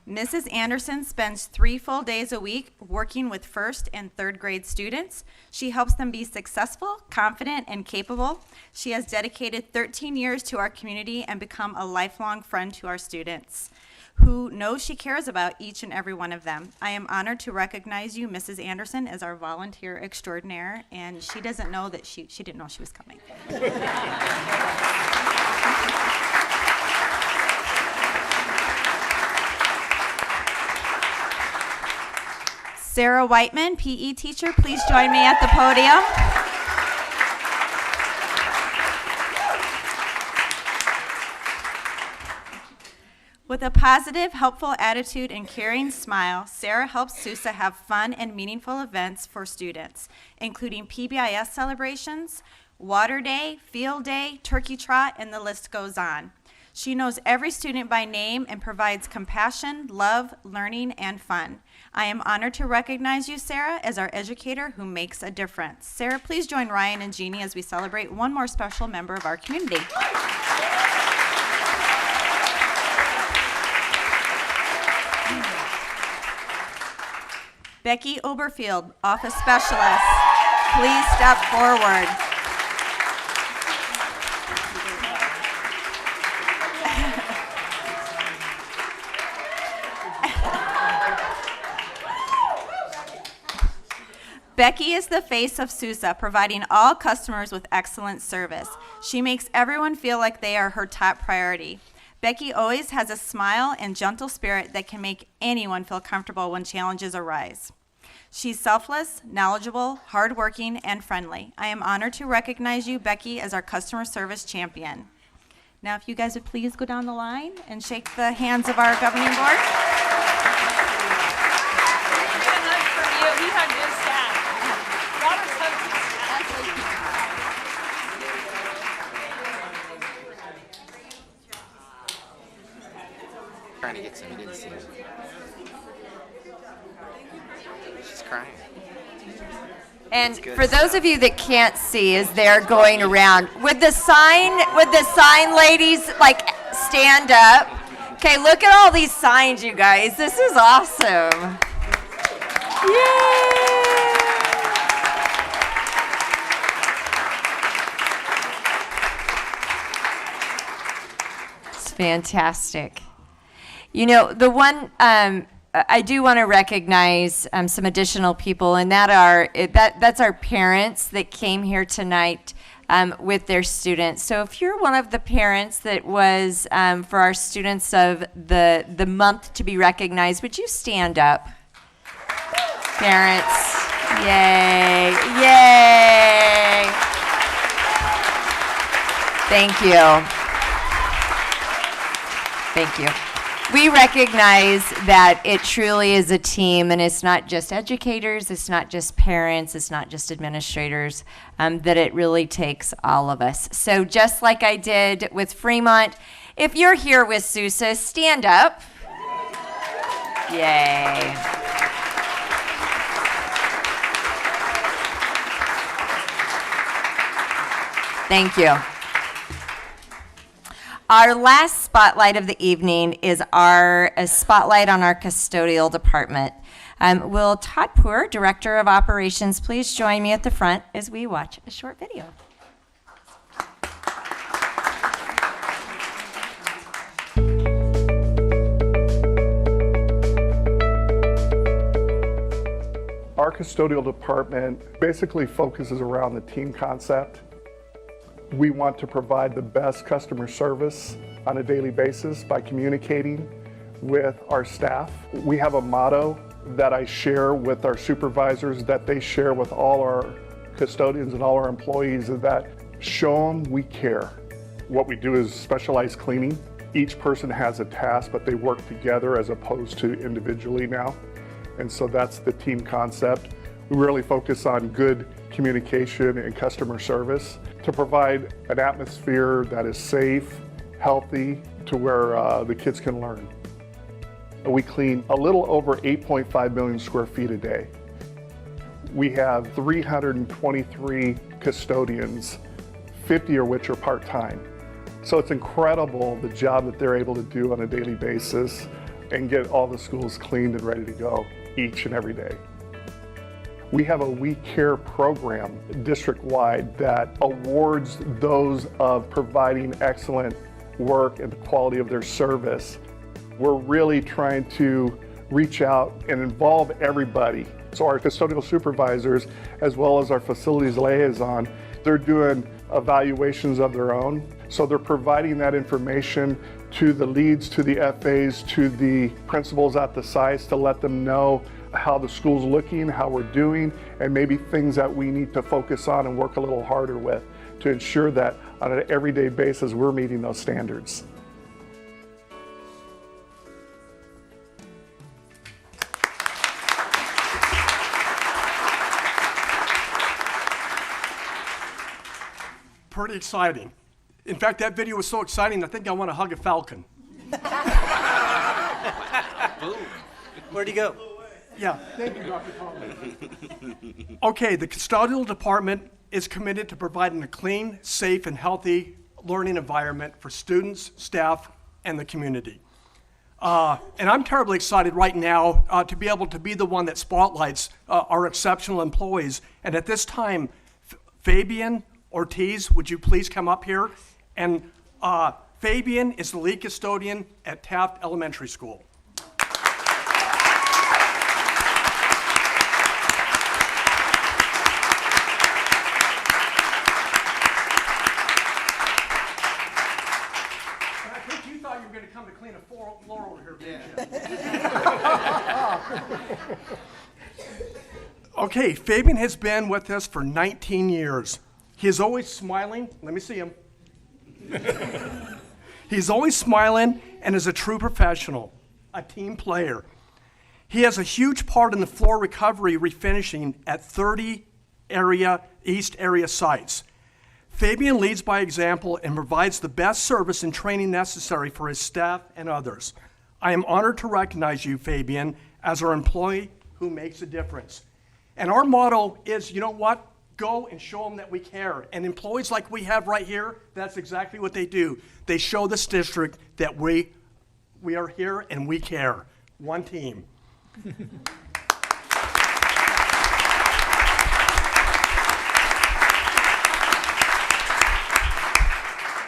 Speaker 12: Mrs. Anderson spends 3 full days a week working with 1st and 3rd grade students. She helps them be successful, confident, and capable. She has dedicated 13 years to our community and become a lifelong friend to our students, who know she cares about each and every one of them. I am honored to recognize you, Mrs. Anderson, as our volunteer extraordinaire, and she doesn't know that she didn't know she was coming. Sarah Whiteman, PE teacher, please join me at the podium. With a positive, helpful attitude and caring smile, Sarah helps Sousa have fun and meaningful events for students, including PBIS celebrations, Water Day, Field Day, Turkey Trot, and the list goes on. She knows every student by name and provides compassion, love, learning, and fun. I am honored to recognize you, Sarah, as our educator who makes a difference. Sarah, please join Ryan and Jeannie as we celebrate one more special member of our community. Becky Oberfield, office specialist, please step forward. Becky is the face of Sousa, providing all customers with excellent service. She makes everyone feel like they are her top priority. Becky always has a smile and gentle spirit that can make anyone feel comfortable when challenges arise. She's selfless, knowledgeable, hardworking, and friendly. I am honored to recognize you, Becky, as our customer service champion. Now, if you guys would please go down the line and shake the hands of our governing board.
Speaker 8: We have good staff. Robert's
Speaker 13: trying to get some, you didn't see it. She's crying.
Speaker 8: And for those of you that can't see, as they're going around, would the sign ladies like stand up? Okay, look at all these signs, you guys. This is awesome. Yay! It's fantastic. You know, the one I do want to recognize some additional people, and that's our parents that came here tonight with their students. So if you're one of the parents that was for our students of the month to be recognized, would you stand up? Parents, yay, yay. Thank you. Thank you. We recognize that it truly is a team, and it's not just educators, it's not just parents, it's not just administrators, that it really takes all of us. So just like I did with Fremont, if you're here with Sousa, stand up. Yay. Thank you. Our last spotlight of the evening is our spotlight on our custodial department. Will Todd Poor, Director of Operations, please join me at the front as we watch a short video.
Speaker 14: Our custodial department basically focuses around the team concept. We want to provide the best customer service on a daily basis by communicating with our staff. We have a motto that I share with our supervisors, that they share with all our custodians and all our employees, is that show them we care. What we do is specialized cleaning. Each person has a task, but they work together as opposed to individually now. And so that's the team concept. We really focus on good communication and customer service to provide an atmosphere that is safe, healthy, to where the kids can learn. We clean a little over 8.5 million square feet a day. We have 323 custodians, 50 of which are part-time. So it's incredible the job that they're able to do on a daily basis and get all the schools cleaned and ready to go each and every day. We have a We Care program district-wide that awards those of providing excellent work and the quality of their service. We're really trying to reach out and involve everybody. So our custodial supervisors, as well as our facilities liaison, they're doing evaluations of their own. So they're providing that information to the leads, to the FAs, to the principals at the sites to let them know how the school's looking, how we're doing, and maybe things that we need to focus on and work a little harder with to ensure that on an everyday basis we're meeting those standards.
Speaker 15: Pretty exciting. In fact, that video was so exciting, I think I want to hug a falcon.
Speaker 9: Where'd he go?
Speaker 15: Yeah, thank you, Dr. Conley. Okay, the custodial department is committed to providing a clean, safe, and healthy learning environment for students, staff, and the community. And I'm terribly excited right now to be able to be the one that spotlights our exceptional employees. And at this time, Fabian Ortiz, would you please come up here? And Fabian is the lead custodian at Taft Elementary School. I think you thought you were going to come to clean a floor over here, didn't you? Okay, Fabian has been with us for 19 years. He is always smiling. Let me see him. He's always smiling and is a true professional, a team player. He has a huge part in the floor recovery refinishing at 30 East area sites. Fabian leads by example and provides the best service and training necessary for his staff and others. I am honored to recognize you, Fabian, as our employee who makes a difference. And our motto is, you know what? Go and show them that we care. And employees like we have right here, that's exactly what they do. They show this district that we are here and we care. One team.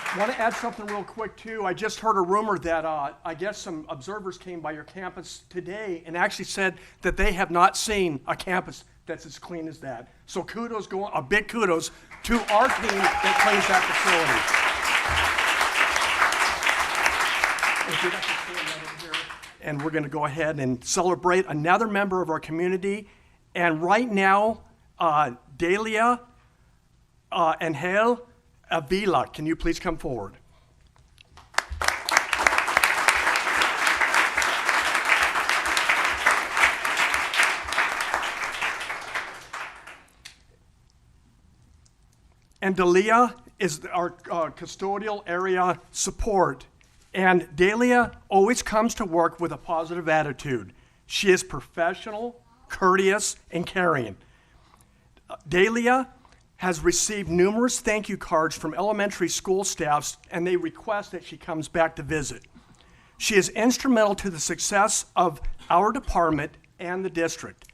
Speaker 15: I want to add something real quick, too. I just heard a rumor that I guess some observers came by your campus today and actually said that they have not seen a campus that's as clean as that. So kudos, a big kudos to our team that cleans that facility. If you'd like to stand right over here. And we're going to go ahead and celebrate another member of our community. And right now, Delia Angel Avila, can you please come forward? And Delia is our custodial area support. And Delia always comes to work with a positive attitude. She is professional, courteous, and caring. Delia has received numerous thank you cards from elementary school staffs, and they request that she comes back to visit. She is instrumental to the success of our department and the district.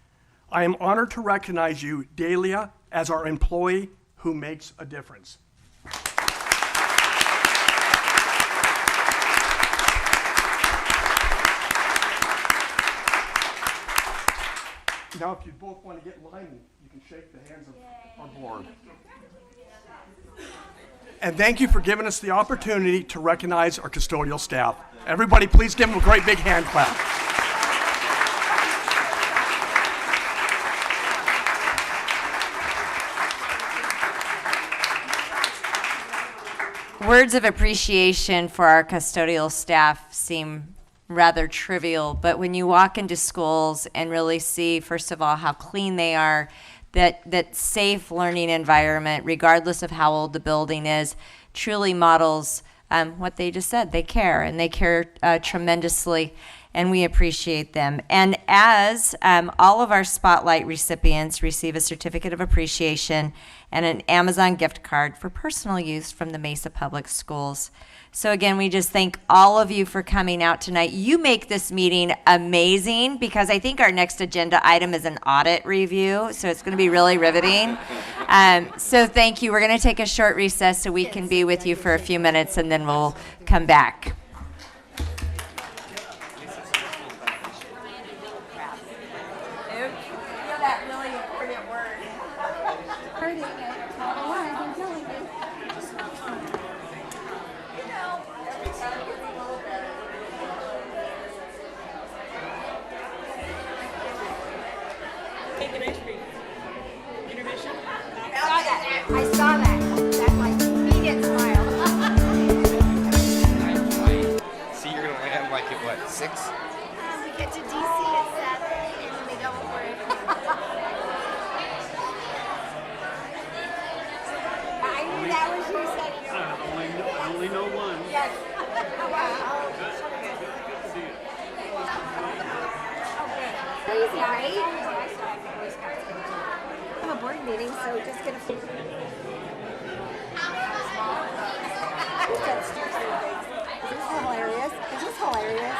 Speaker 15: I am honored to recognize you, Delia, as our employee who makes a difference. Now, if you both want to get in line, you can shake the hands of our board. And thank you for giving us the opportunity to recognize our custodial staff. Everybody, please give them a great big hand clap.
Speaker 8: Words of appreciation for our custodial staff seem rather trivial, but when you walk into schools and really see, first of all, how clean they are, that safe learning environment, regardless of how old the building is, truly models what they just said. They care, and they care tremendously, and we appreciate them. And as all of our Spotlight recipients receive a certificate of appreciation and an Amazon gift card for personal use from the Mesa Public Schools. So again, we just thank all of you for coming out tonight. You make this meeting amazing, because I think our next agenda item is an audit review, so it's going to be really riveting. So thank you. We're going to take a short recess so we can be with you for a few minutes, and then we'll come back.
Speaker 2: I saw that. That like immediate smile.
Speaker 13: See, you're gonna land like at what, 6?
Speaker 2: We get to DC at 7 and then we go over it. I knew that was you setting it.
Speaker 6: I only know one.
Speaker 2: Yes. Wow. Crazy, right? I have a board meeting, so just gonna. Is this hilarious? Is this hilarious?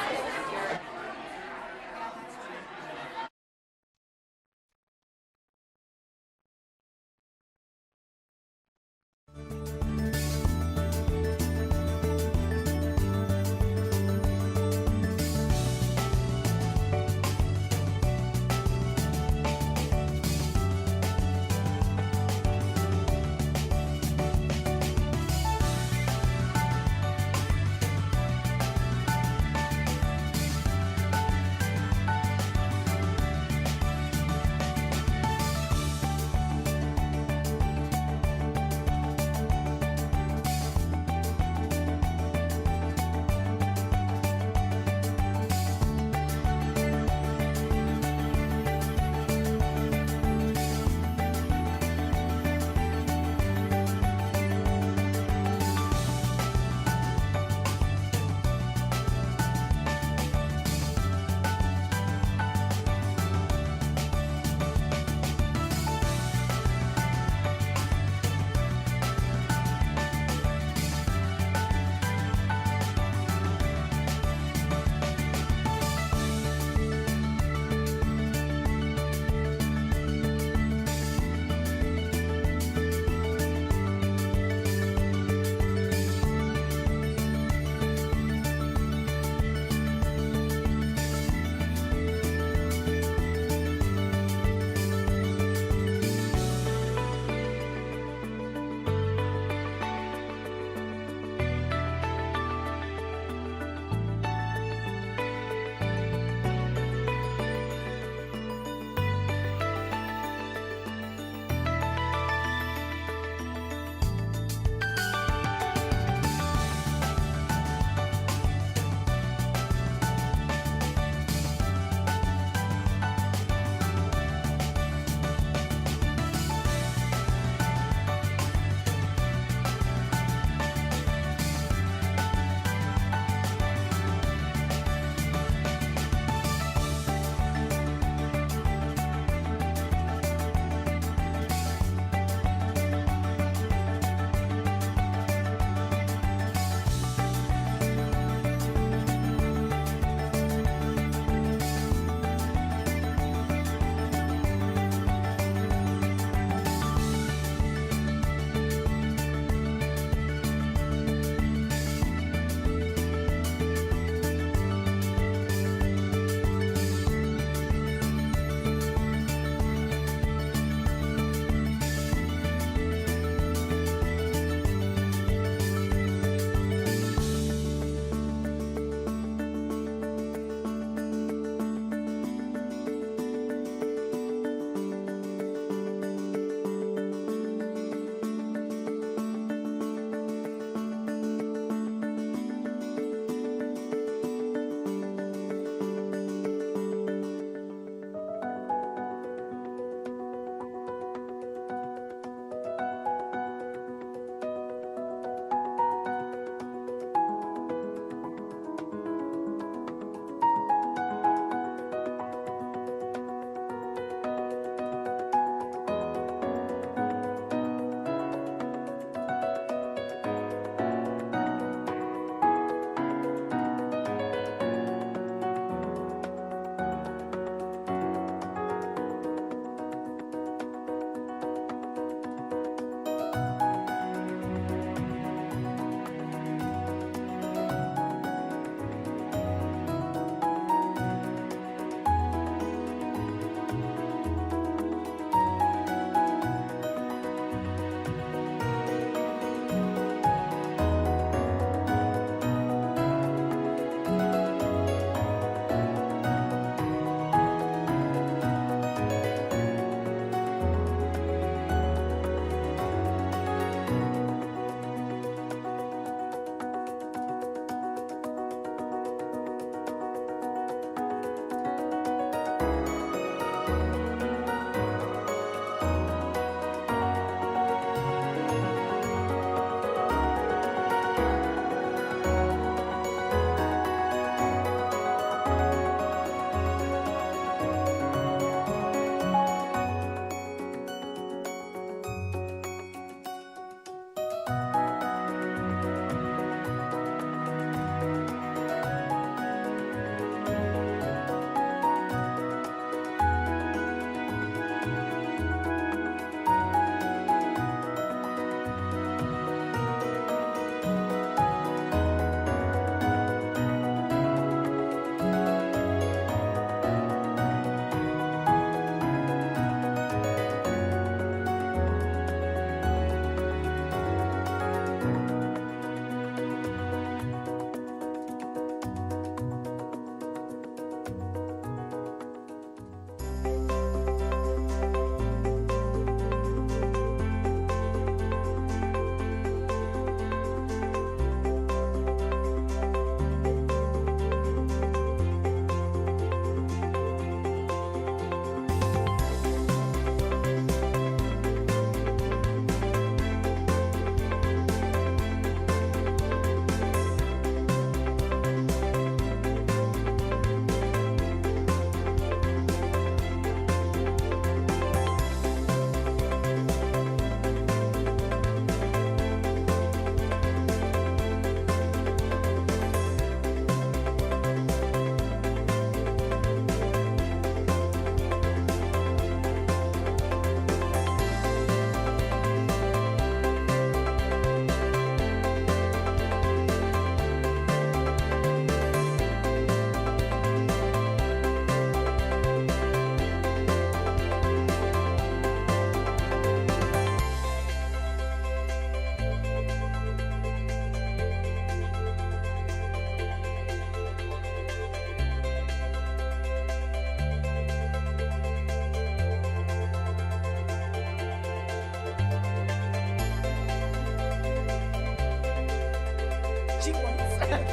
Speaker 15: Gotta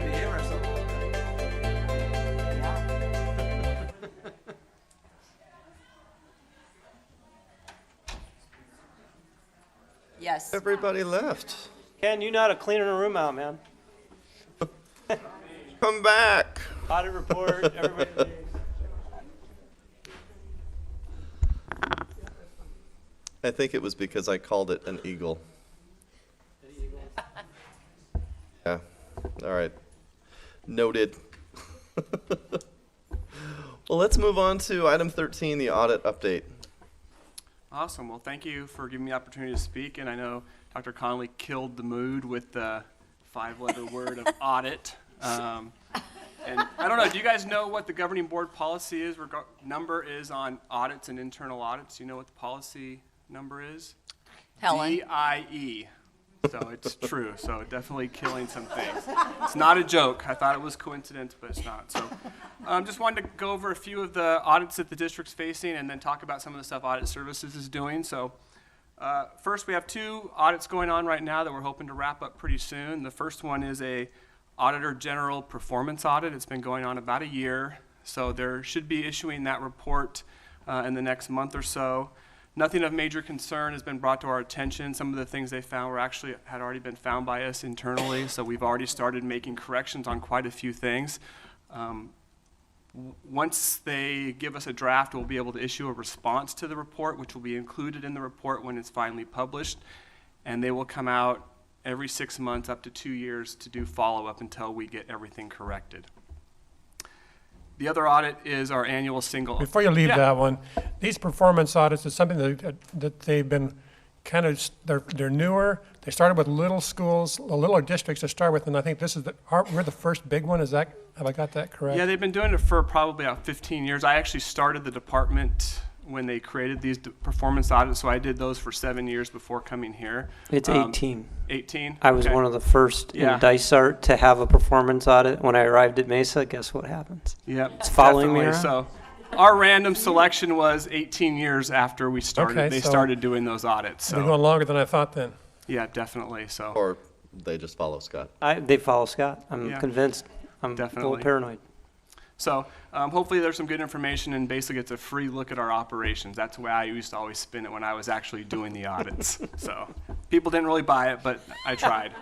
Speaker 15: behave ourselves.
Speaker 8: Yes.
Speaker 1: Everybody left.
Speaker 9: Ken, you know how to clean a room out, man.
Speaker 1: Come back.
Speaker 9: Audit report, everybody.
Speaker 1: I think it was because I called it an eagle. Yeah. All right. Noted. Well, let's move on to item 13, the audit update.
Speaker 16: Awesome. Well, thank you for giving me the opportunity to speak. And I know Dr. Connolly killed the mood with the 5-letter word of audit. And I don't know, do you guys know what the governing board policy is? Number is on audits and internal audits. Do you know what the policy number is?
Speaker 8: Helen.
Speaker 16: DIE. So it's true. So definitely killing some things. It's not a joke. I thought it was coincidence, but it's not. So just wanted to go over a few of the audits that the district's facing and then talk about some of the stuff Audit Services is doing. So first, we have 2 audits going on right now that we're hoping to wrap up pretty soon. The first one is a Auditor General Performance Audit. It's been going on about a year. So there should be issuing that report in the next month or so. Nothing of major concern has been brought to our attention. Some of the things they found had already been found by us internally, so we've already started making corrections on quite a few things. Once they give us a draft, we'll be able to issue a response to the report, which will be included in the report when it's finally published, and they will come out every 6 months up to 2 years to do follow-up until we get everything corrected. The other audit is our annual single.
Speaker 5: Before you leave
Speaker 16: Yeah.
Speaker 5: that one, these performance audits is something that they've been kind of, they're newer. They started with little schools, littler districts to start with, and I think this is we're the first big one. Have I got that correct?
Speaker 16: Yeah, they've been doing it for probably about 15 years. I actually started the department when they created these performance audits, so I did those for 7 years before coming here.
Speaker 9: It's 18.
Speaker 16: 18?
Speaker 9: I was
Speaker 16: Okay.
Speaker 9: one of the first
Speaker 16: Yeah.
Speaker 9: in Dysart to have a performance audit. When I arrived at Mesa, guess what happens?
Speaker 16: Yep,
Speaker 9: It's following me
Speaker 16: definitely.
Speaker 9: around.
Speaker 16: So our random selection was 18 years after we started.
Speaker 5: Okay,
Speaker 16: They
Speaker 5: so
Speaker 16: started doing those audits.
Speaker 5: They're
Speaker 16: So
Speaker 5: going longer than I thought then.
Speaker 16: yeah, definitely. So
Speaker 1: Or they just follow Scott.
Speaker 9: They follow Scott. I'm
Speaker 16: Yeah.
Speaker 9: convinced. I'm a
Speaker 16: Definitely.
Speaker 9: little paranoid.
Speaker 16: So hopefully there's some good information, and basically it's a free look at our operations. That's the way I used to always spin it when I was actually doing the audits. So people didn't really buy it, but I tried.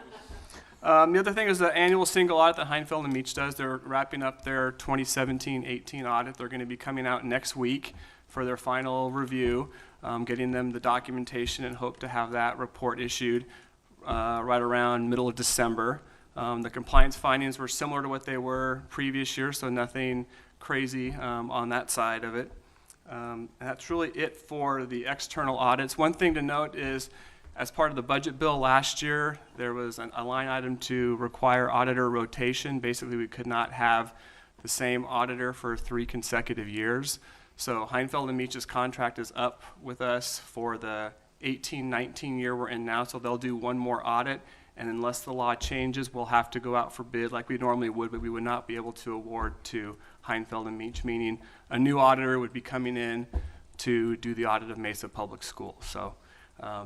Speaker 16: The other thing is the annual single audit that Heinfeld and Meach does. They're wrapping up their 2017-18 audit. They're going to be coming out next week for their final review, getting them the documentation, and hope to have that report issued right around middle of December. The compliance findings were similar to what they were previous year, so nothing crazy on that side of it. And that's really it for the external audits. One thing to note is, as part of the budget bill last year, there was a line item to require auditor rotation. Basically, we could not have the same auditor for 3 consecutive years. So Heinfeld and Meach's contract is up with us for the 18-19 year we're in now, so they'll do one more audit. And unless the law changes, we'll have to go out for bid like we normally would, but we would not be able to award to Heinfeld and Meach, meaning a new auditor would be coming in to do the audit of Mesa Public Schools. So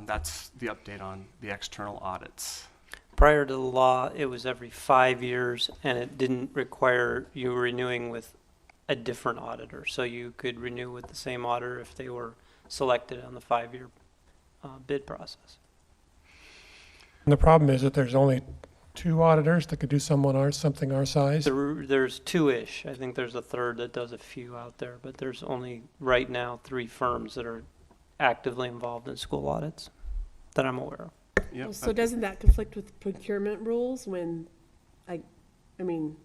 Speaker 16: that's the update on the external audits.
Speaker 9: Prior to the law, it was every 5 years, and it didn't require you renewing with a different auditor. So you could renew with the same auditor if they were selected on the 5-year bid process.
Speaker 5: And the problem is that there's only 2 auditors that could do something our size.
Speaker 9: There's 2-ish. I think there's a third that does a few out there, but there's only right now 3 firms that are actively involved in school audits that I'm aware of.
Speaker 16: Yep.
Speaker 7: So doesn't that conflict with procurement rules when, I mean,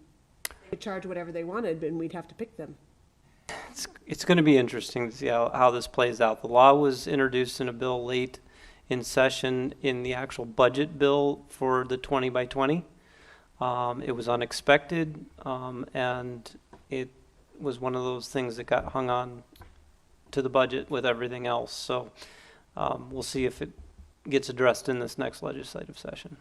Speaker 7: they charge whatever they wanted, and we'd have to pick them?
Speaker 9: It's going to be interesting to see how this plays out. The law was introduced in a bill late in session in the actual budget bill for the 20 by 20. It was unexpected, and it was one of those things that got hung on to the budget with everything else. So we'll see if it gets addressed in this next legislative session.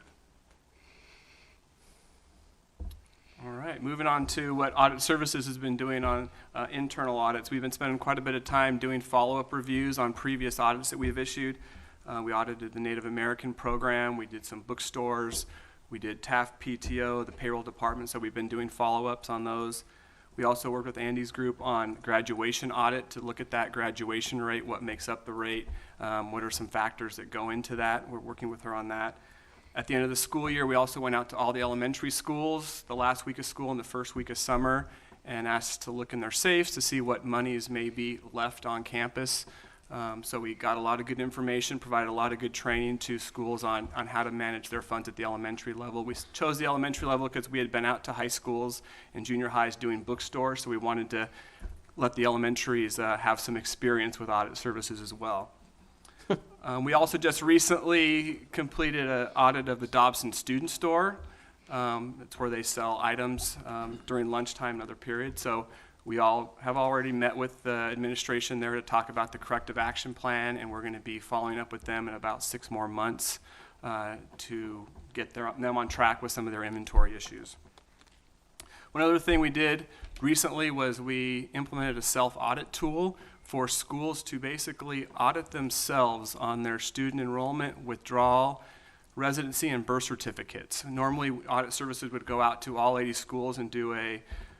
Speaker 16: All right, moving on to what Audit Services has been doing on internal audits. We've been spending quite a bit of time doing follow-up reviews on previous audits that we've issued. We audited the Native American program. We did some bookstores. We did TAF PTO, the payroll department, so we've been doing follow-ups on those. We also worked with Andy's group on graduation audit to look at that graduation rate, what makes up the rate, what are some factors that go into that. We're working with her on that. At the end of the school year, we also went out to all the elementary schools, the last week of school and the first week of summer, and asked to look in their safes to see what monies may be left on campus. So we got a lot of good information, provided a lot of good training to schools on how to manage their funds at the elementary level. We chose the elementary level because we had been out to high schools and junior highs doing bookstores, so we wanted to let the elementaries have some experience with audit services as well. We also just recently completed an audit of the Dobson Student Store. It's where they sell items during lunchtime and other periods. So we all have already met with the administration there to talk about the corrective action plan, and we're going to be following up with them in about 6 more months to get them on track with some of their inventory issues. One other thing we did recently was we implemented a self-audit tool for schools to basically audit themselves on their student enrollment, withdrawal, residency, and birth certificates. Normally, audit services would go out to all 80 schools and do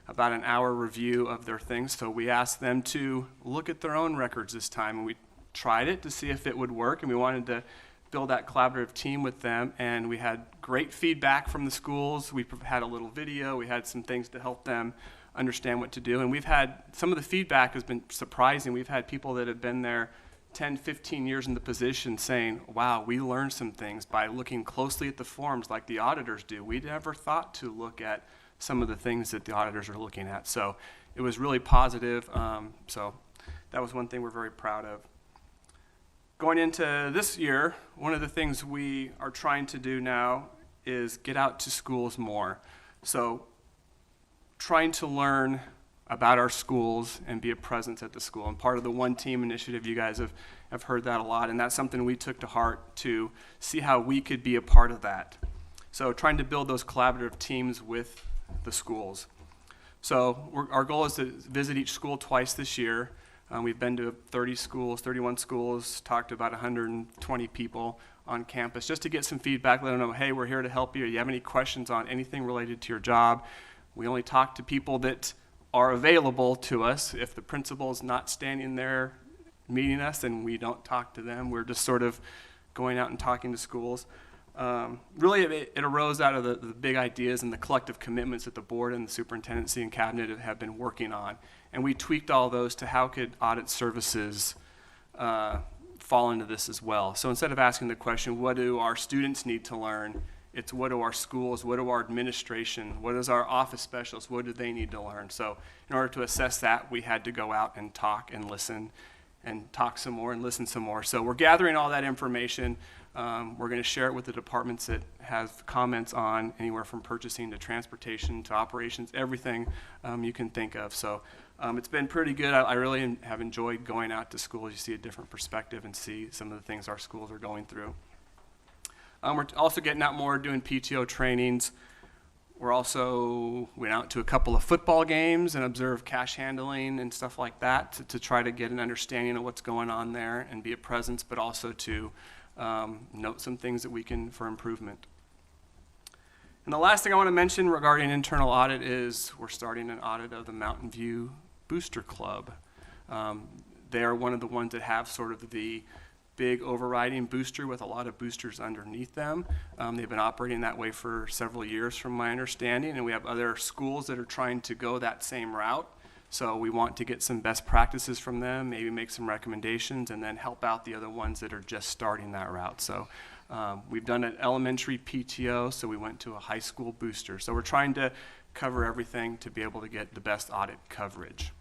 Speaker 16: about an hour review of their things. So we asked them to look at their own records this time, and we tried it to see if it would work, and we wanted to build that collaborative team with them, and we had great feedback from the schools. We had a little video, we had some things to help them understand what to do, and we've had, some of the feedback has been surprising. We've had people that have been there 10, 15 years in the position saying, wow, we learned some things by looking closely at the forms like the auditors do. We never thought to look at some of the things that the auditors are looking at. So it was really positive. So that was one thing we're very proud of. Going into this year, one of the things we are trying to do now is get out to schools more. So trying to learn about our schools and be a presence at the school. And part of the One Team initiative, you guys have heard that a lot, and that's something we took to heart to see how we could be a part of that. So trying to build those collaborative teams with the schools. So our goal is to visit each school twice this year. We've been to 30 schools, 31 schools, talked to about 120 people on campus just to get some feedback, let them know, hey, we're here to help you. Do you have any questions on anything related to your job? We only talk to people that are available to us. If the principal's not standing there meeting us, then we don't talk to them. We're just sort of going out and talking to schools. Really, it arose out of the big ideas and the collective commitments that the board and the superintendency and cabinet have been working on. And we tweaked all those to how could audit services fall into this as well. So instead of asking the question, what do our students need to learn? It's what do our schools, what do our administration, what is our office specialists, what do they need to learn? So in order to assess that, we had to go out and talk and listen and talk some more and listen some more. So we're gathering all that information. We're going to share it with the departments that have comments on anywhere from purchasing to transportation to operations, everything you can think of. So it's been pretty good. I really have enjoyed going out to schools. You see a different perspective and see some of the things our schools are going through. We're also getting out more, doing PTO trainings. We're also went out to a couple of football games and observed cash handling and stuff like that to try to get an understanding of what's going on there and be a presence, but also to note some things that we can for improvement. And the last thing I want to mention regarding internal audit is we're starting an audit of the Mountain View Booster Club. They are one of the ones that have sort of the big overriding booster with a lot of boosters underneath them. They've been operating that way for several years from my understanding, and we have other schools that are trying to go that same route. So we want to get some best practices from them, maybe make some recommendations, and then help out the other ones that are just starting that route. So we've done an elementary PTO, so we went to a high school booster. So we're trying to cover everything to be able to get the best audit coverage.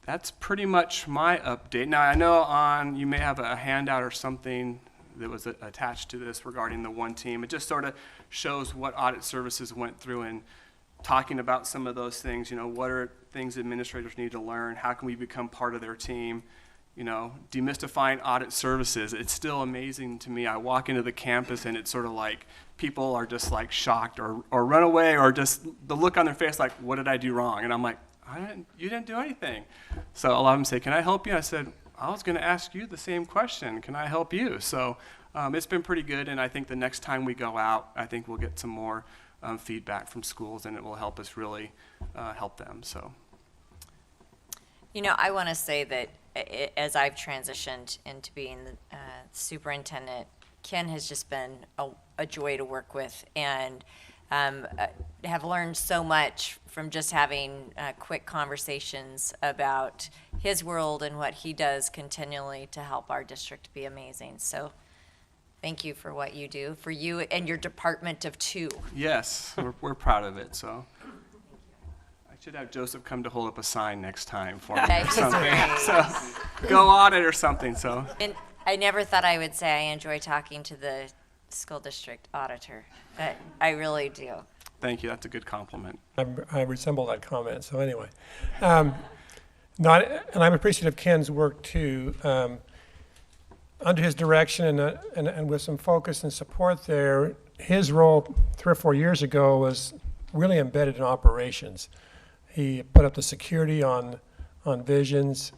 Speaker 16: That's pretty much my update. Now, I know you may have a handout or something that was attached to this regarding the One Team. It just sort of shows what audit services went through and talking about some of those things. You know, what are things administrators need to learn? How can we become part of their team? You know, demystifying audit services. It's still amazing to me. I walk into the campus and it's sort of like people are just like shocked or run away or just the look on their face like, what did I do wrong? And I'm like, you didn't do anything. So a lot of them say, can I help you? I said, I was going to ask you the same question. Can I help you? So it's been pretty good, and I think the next time we go out, I think we'll get some more feedback from schools, and it will help us really help them. So,
Speaker 8: You know, I want to say that as I've transitioned into being the superintendent, Ken has just been a joy to work with, and have learned so much from just having quick conversations about his world and what he does continually to help our district be amazing. So thank you for what you do, for you and your department of 2.
Speaker 16: yes, we're proud of it. So. I should have Joseph come to hold up a sign next time for me or
Speaker 8: He's
Speaker 16: something.
Speaker 8: great.
Speaker 16: So, go audit or something. So,
Speaker 8: And I never thought I would say I enjoy talking to the school district auditor, but I really do.
Speaker 16: thank you. That's a good compliment.
Speaker 5: I resemble that comment, so anyway. And I'm appreciative of Ken's work too. Under his direction and with some focus and support there, his role 3 or 4 years ago was really embedded in operations. He put up the security on Visions,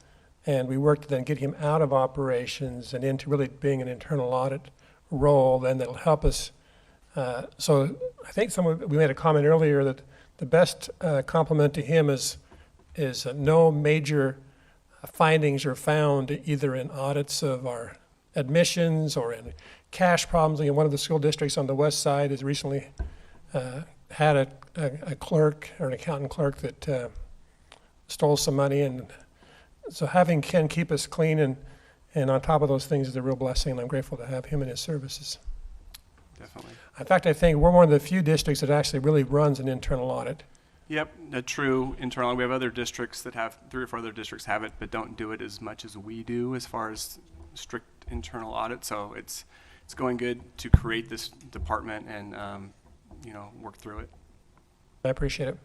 Speaker 5: and we worked to then get him out of operations and into really being an internal audit role, then that'll help us. So I think we made a comment earlier that the best compliment to him is no major findings are found either in audits of our admissions or in cash problems. You know, one of the school districts on the west side has recently had a clerk or an accountant clerk that stole some money, and so having Ken keep us clean and on top of those things is a real blessing, and I'm grateful to have him in his services.
Speaker 16: Definitely.
Speaker 5: In fact, I think we're one of the few districts that actually really runs an internal audit.
Speaker 16: Yep, a true internal. We have other districts that have 3 or 4 other districts have it, but don't do it as much as we do as far as strict internal audit. So it's going good to create this department and work through it.
Speaker 5: I appreciate it.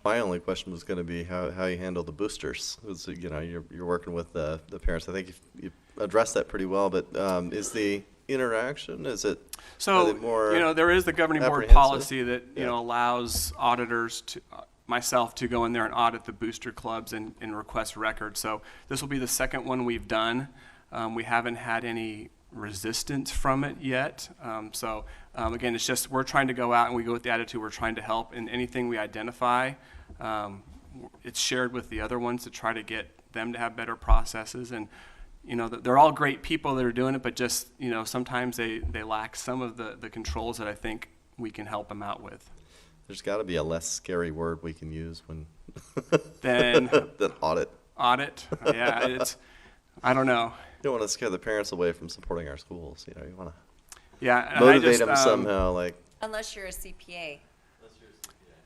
Speaker 1: My only question was going to be how you handle the boosters. You're working with the parents. I think you addressed that pretty well, but is the interaction, are they more
Speaker 16: there is the governing board
Speaker 1: apprehensive?
Speaker 16: policy that allows auditors to myself to go in there and audit the booster clubs and request records. So this will be the second one we've done. We haven't had any resistance from it yet. Again, it's just we're trying to go out and we go with the attitude we're trying to help, and anything we identify, it's shared with the other ones to try to get them to have better processes. And they're all great people that are doing it, but just sometimes they lack some of the controls that I think we can help them out with.
Speaker 1: There's got to be a less scary word we can use when
Speaker 16: than
Speaker 1: audit.
Speaker 16: Audit, yeah. I don't know.
Speaker 1: You don't want to scare the parents away from supporting our schools. You want to
Speaker 16: and
Speaker 1: motivate them somehow.
Speaker 8: Unless you're a CPA.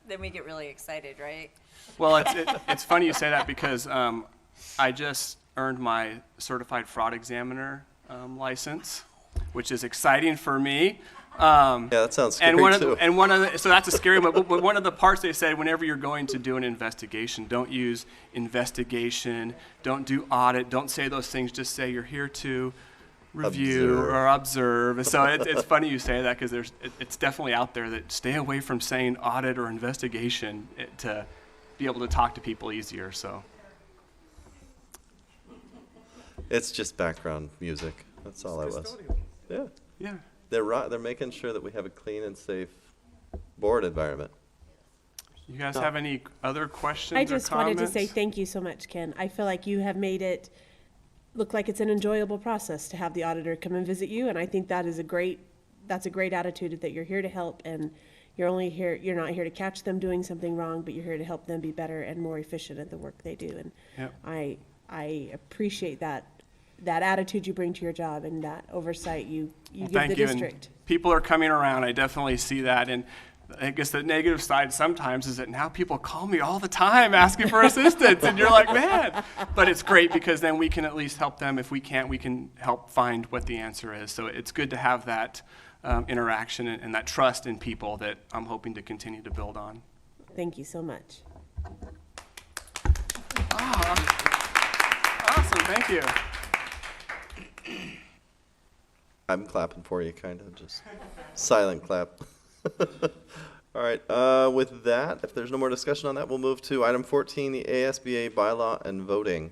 Speaker 8: Then we get really excited, right?
Speaker 16: Well, it's funny you say that because I just earned my certified fraud examiner license, which is exciting for me.
Speaker 1: Yeah, that sounds scary too.
Speaker 16: So that's a scary one. But one of the parts they said, whenever you're going to do an investigation, don't use investigation, don't do audit, don't say those things. Just say you're here to review or observe. So it's funny you say that because it's definitely out there that stay away from saying audit or investigation to be able to talk to people easier. So
Speaker 1: it's just background music. That's all I was. Yeah.
Speaker 16: Yeah.
Speaker 1: They're making sure that we have a clean and safe board environment.
Speaker 16: You guys have any other questions
Speaker 7: I
Speaker 16: or
Speaker 7: just
Speaker 16: comments?
Speaker 7: wanted to say thank you so much, Ken. I feel like you have made it look like it's an enjoyable process to have the auditor come and visit you, and I think that's a great attitude, that you're here to help, and you're not here to catch them doing something wrong, but you're here to help them be better and more efficient at the work they do. And
Speaker 16: Yep.
Speaker 7: I appreciate that attitude you bring to your job and that oversight you give
Speaker 16: Thank
Speaker 7: the
Speaker 16: you.
Speaker 7: district.
Speaker 16: And people are coming around. I definitely see that. And I guess the negative side sometimes is that now people call me all the time asking for assistance. And you're like, man. But it's great because then we can at least help them. If we can't, we can help find what the answer is. So it's good to have that interaction and that trust in people that I'm hoping to continue to build on.
Speaker 7: Thank you so much.
Speaker 16: Awesome. Thank you.
Speaker 1: I'm clapping for you, kind of, just silent clap. All right, with that, if there's no more discussion on that, we'll move to item 14, the ASBA bylaw and voting.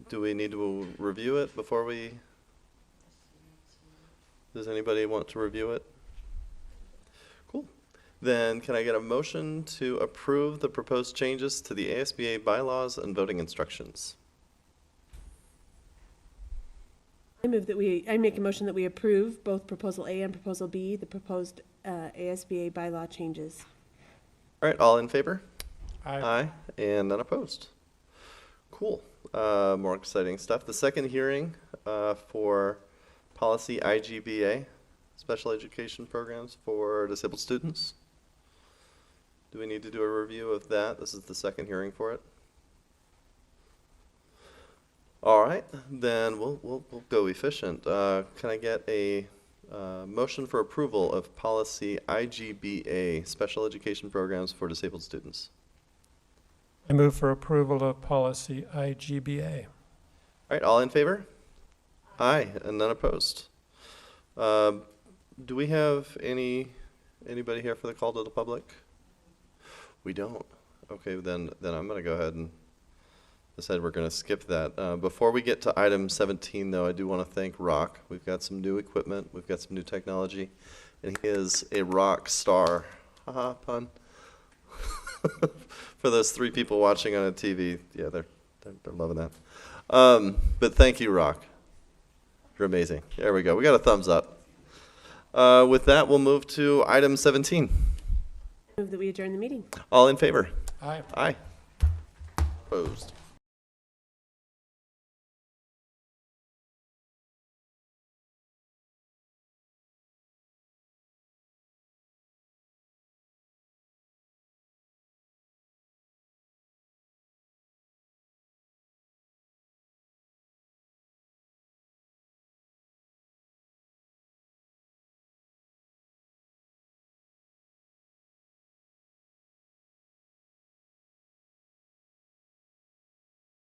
Speaker 1: Do we need to review it before we? Does anybody want to review it? Cool. Then can I get a motion to approve the proposed changes to the ASBA bylaws and voting instructions?
Speaker 7: I make a motion that we approve both Proposal A and Proposal B, the proposed ASBA bylaw changes.
Speaker 1: All right, all in favor?
Speaker 5: Aye.
Speaker 1: Aye, and none opposed. Cool. More exciting stuff. The second hearing for policy IGBA, special education programs for disabled students. Do we need to do a review of that? This is the second hearing for it. All right, then we'll go efficient. Can I get a motion for approval of policy IGBA, special education programs for disabled students?
Speaker 5: I move for approval of policy IGBA.
Speaker 1: All right, all in favor? Aye, and none opposed. Do we have anybody here for the call to the public? We don't. Okay, then I'm going to go ahead and decide we're going to skip that. Before we get to item 17, though, I do want to thank Rock. We've got some new equipment. We've got some new technology. And he is a rock star. Haha, pun. For those 3 people watching on a TV, yeah, they're loving that. But thank you, Rock. You're amazing. There we go. We got a thumbs up. With that, we'll move to item 17.
Speaker 7: Move that we adjourn the meeting.
Speaker 1: All in favor?
Speaker 5: Aye.
Speaker 1: Aye. Opposed?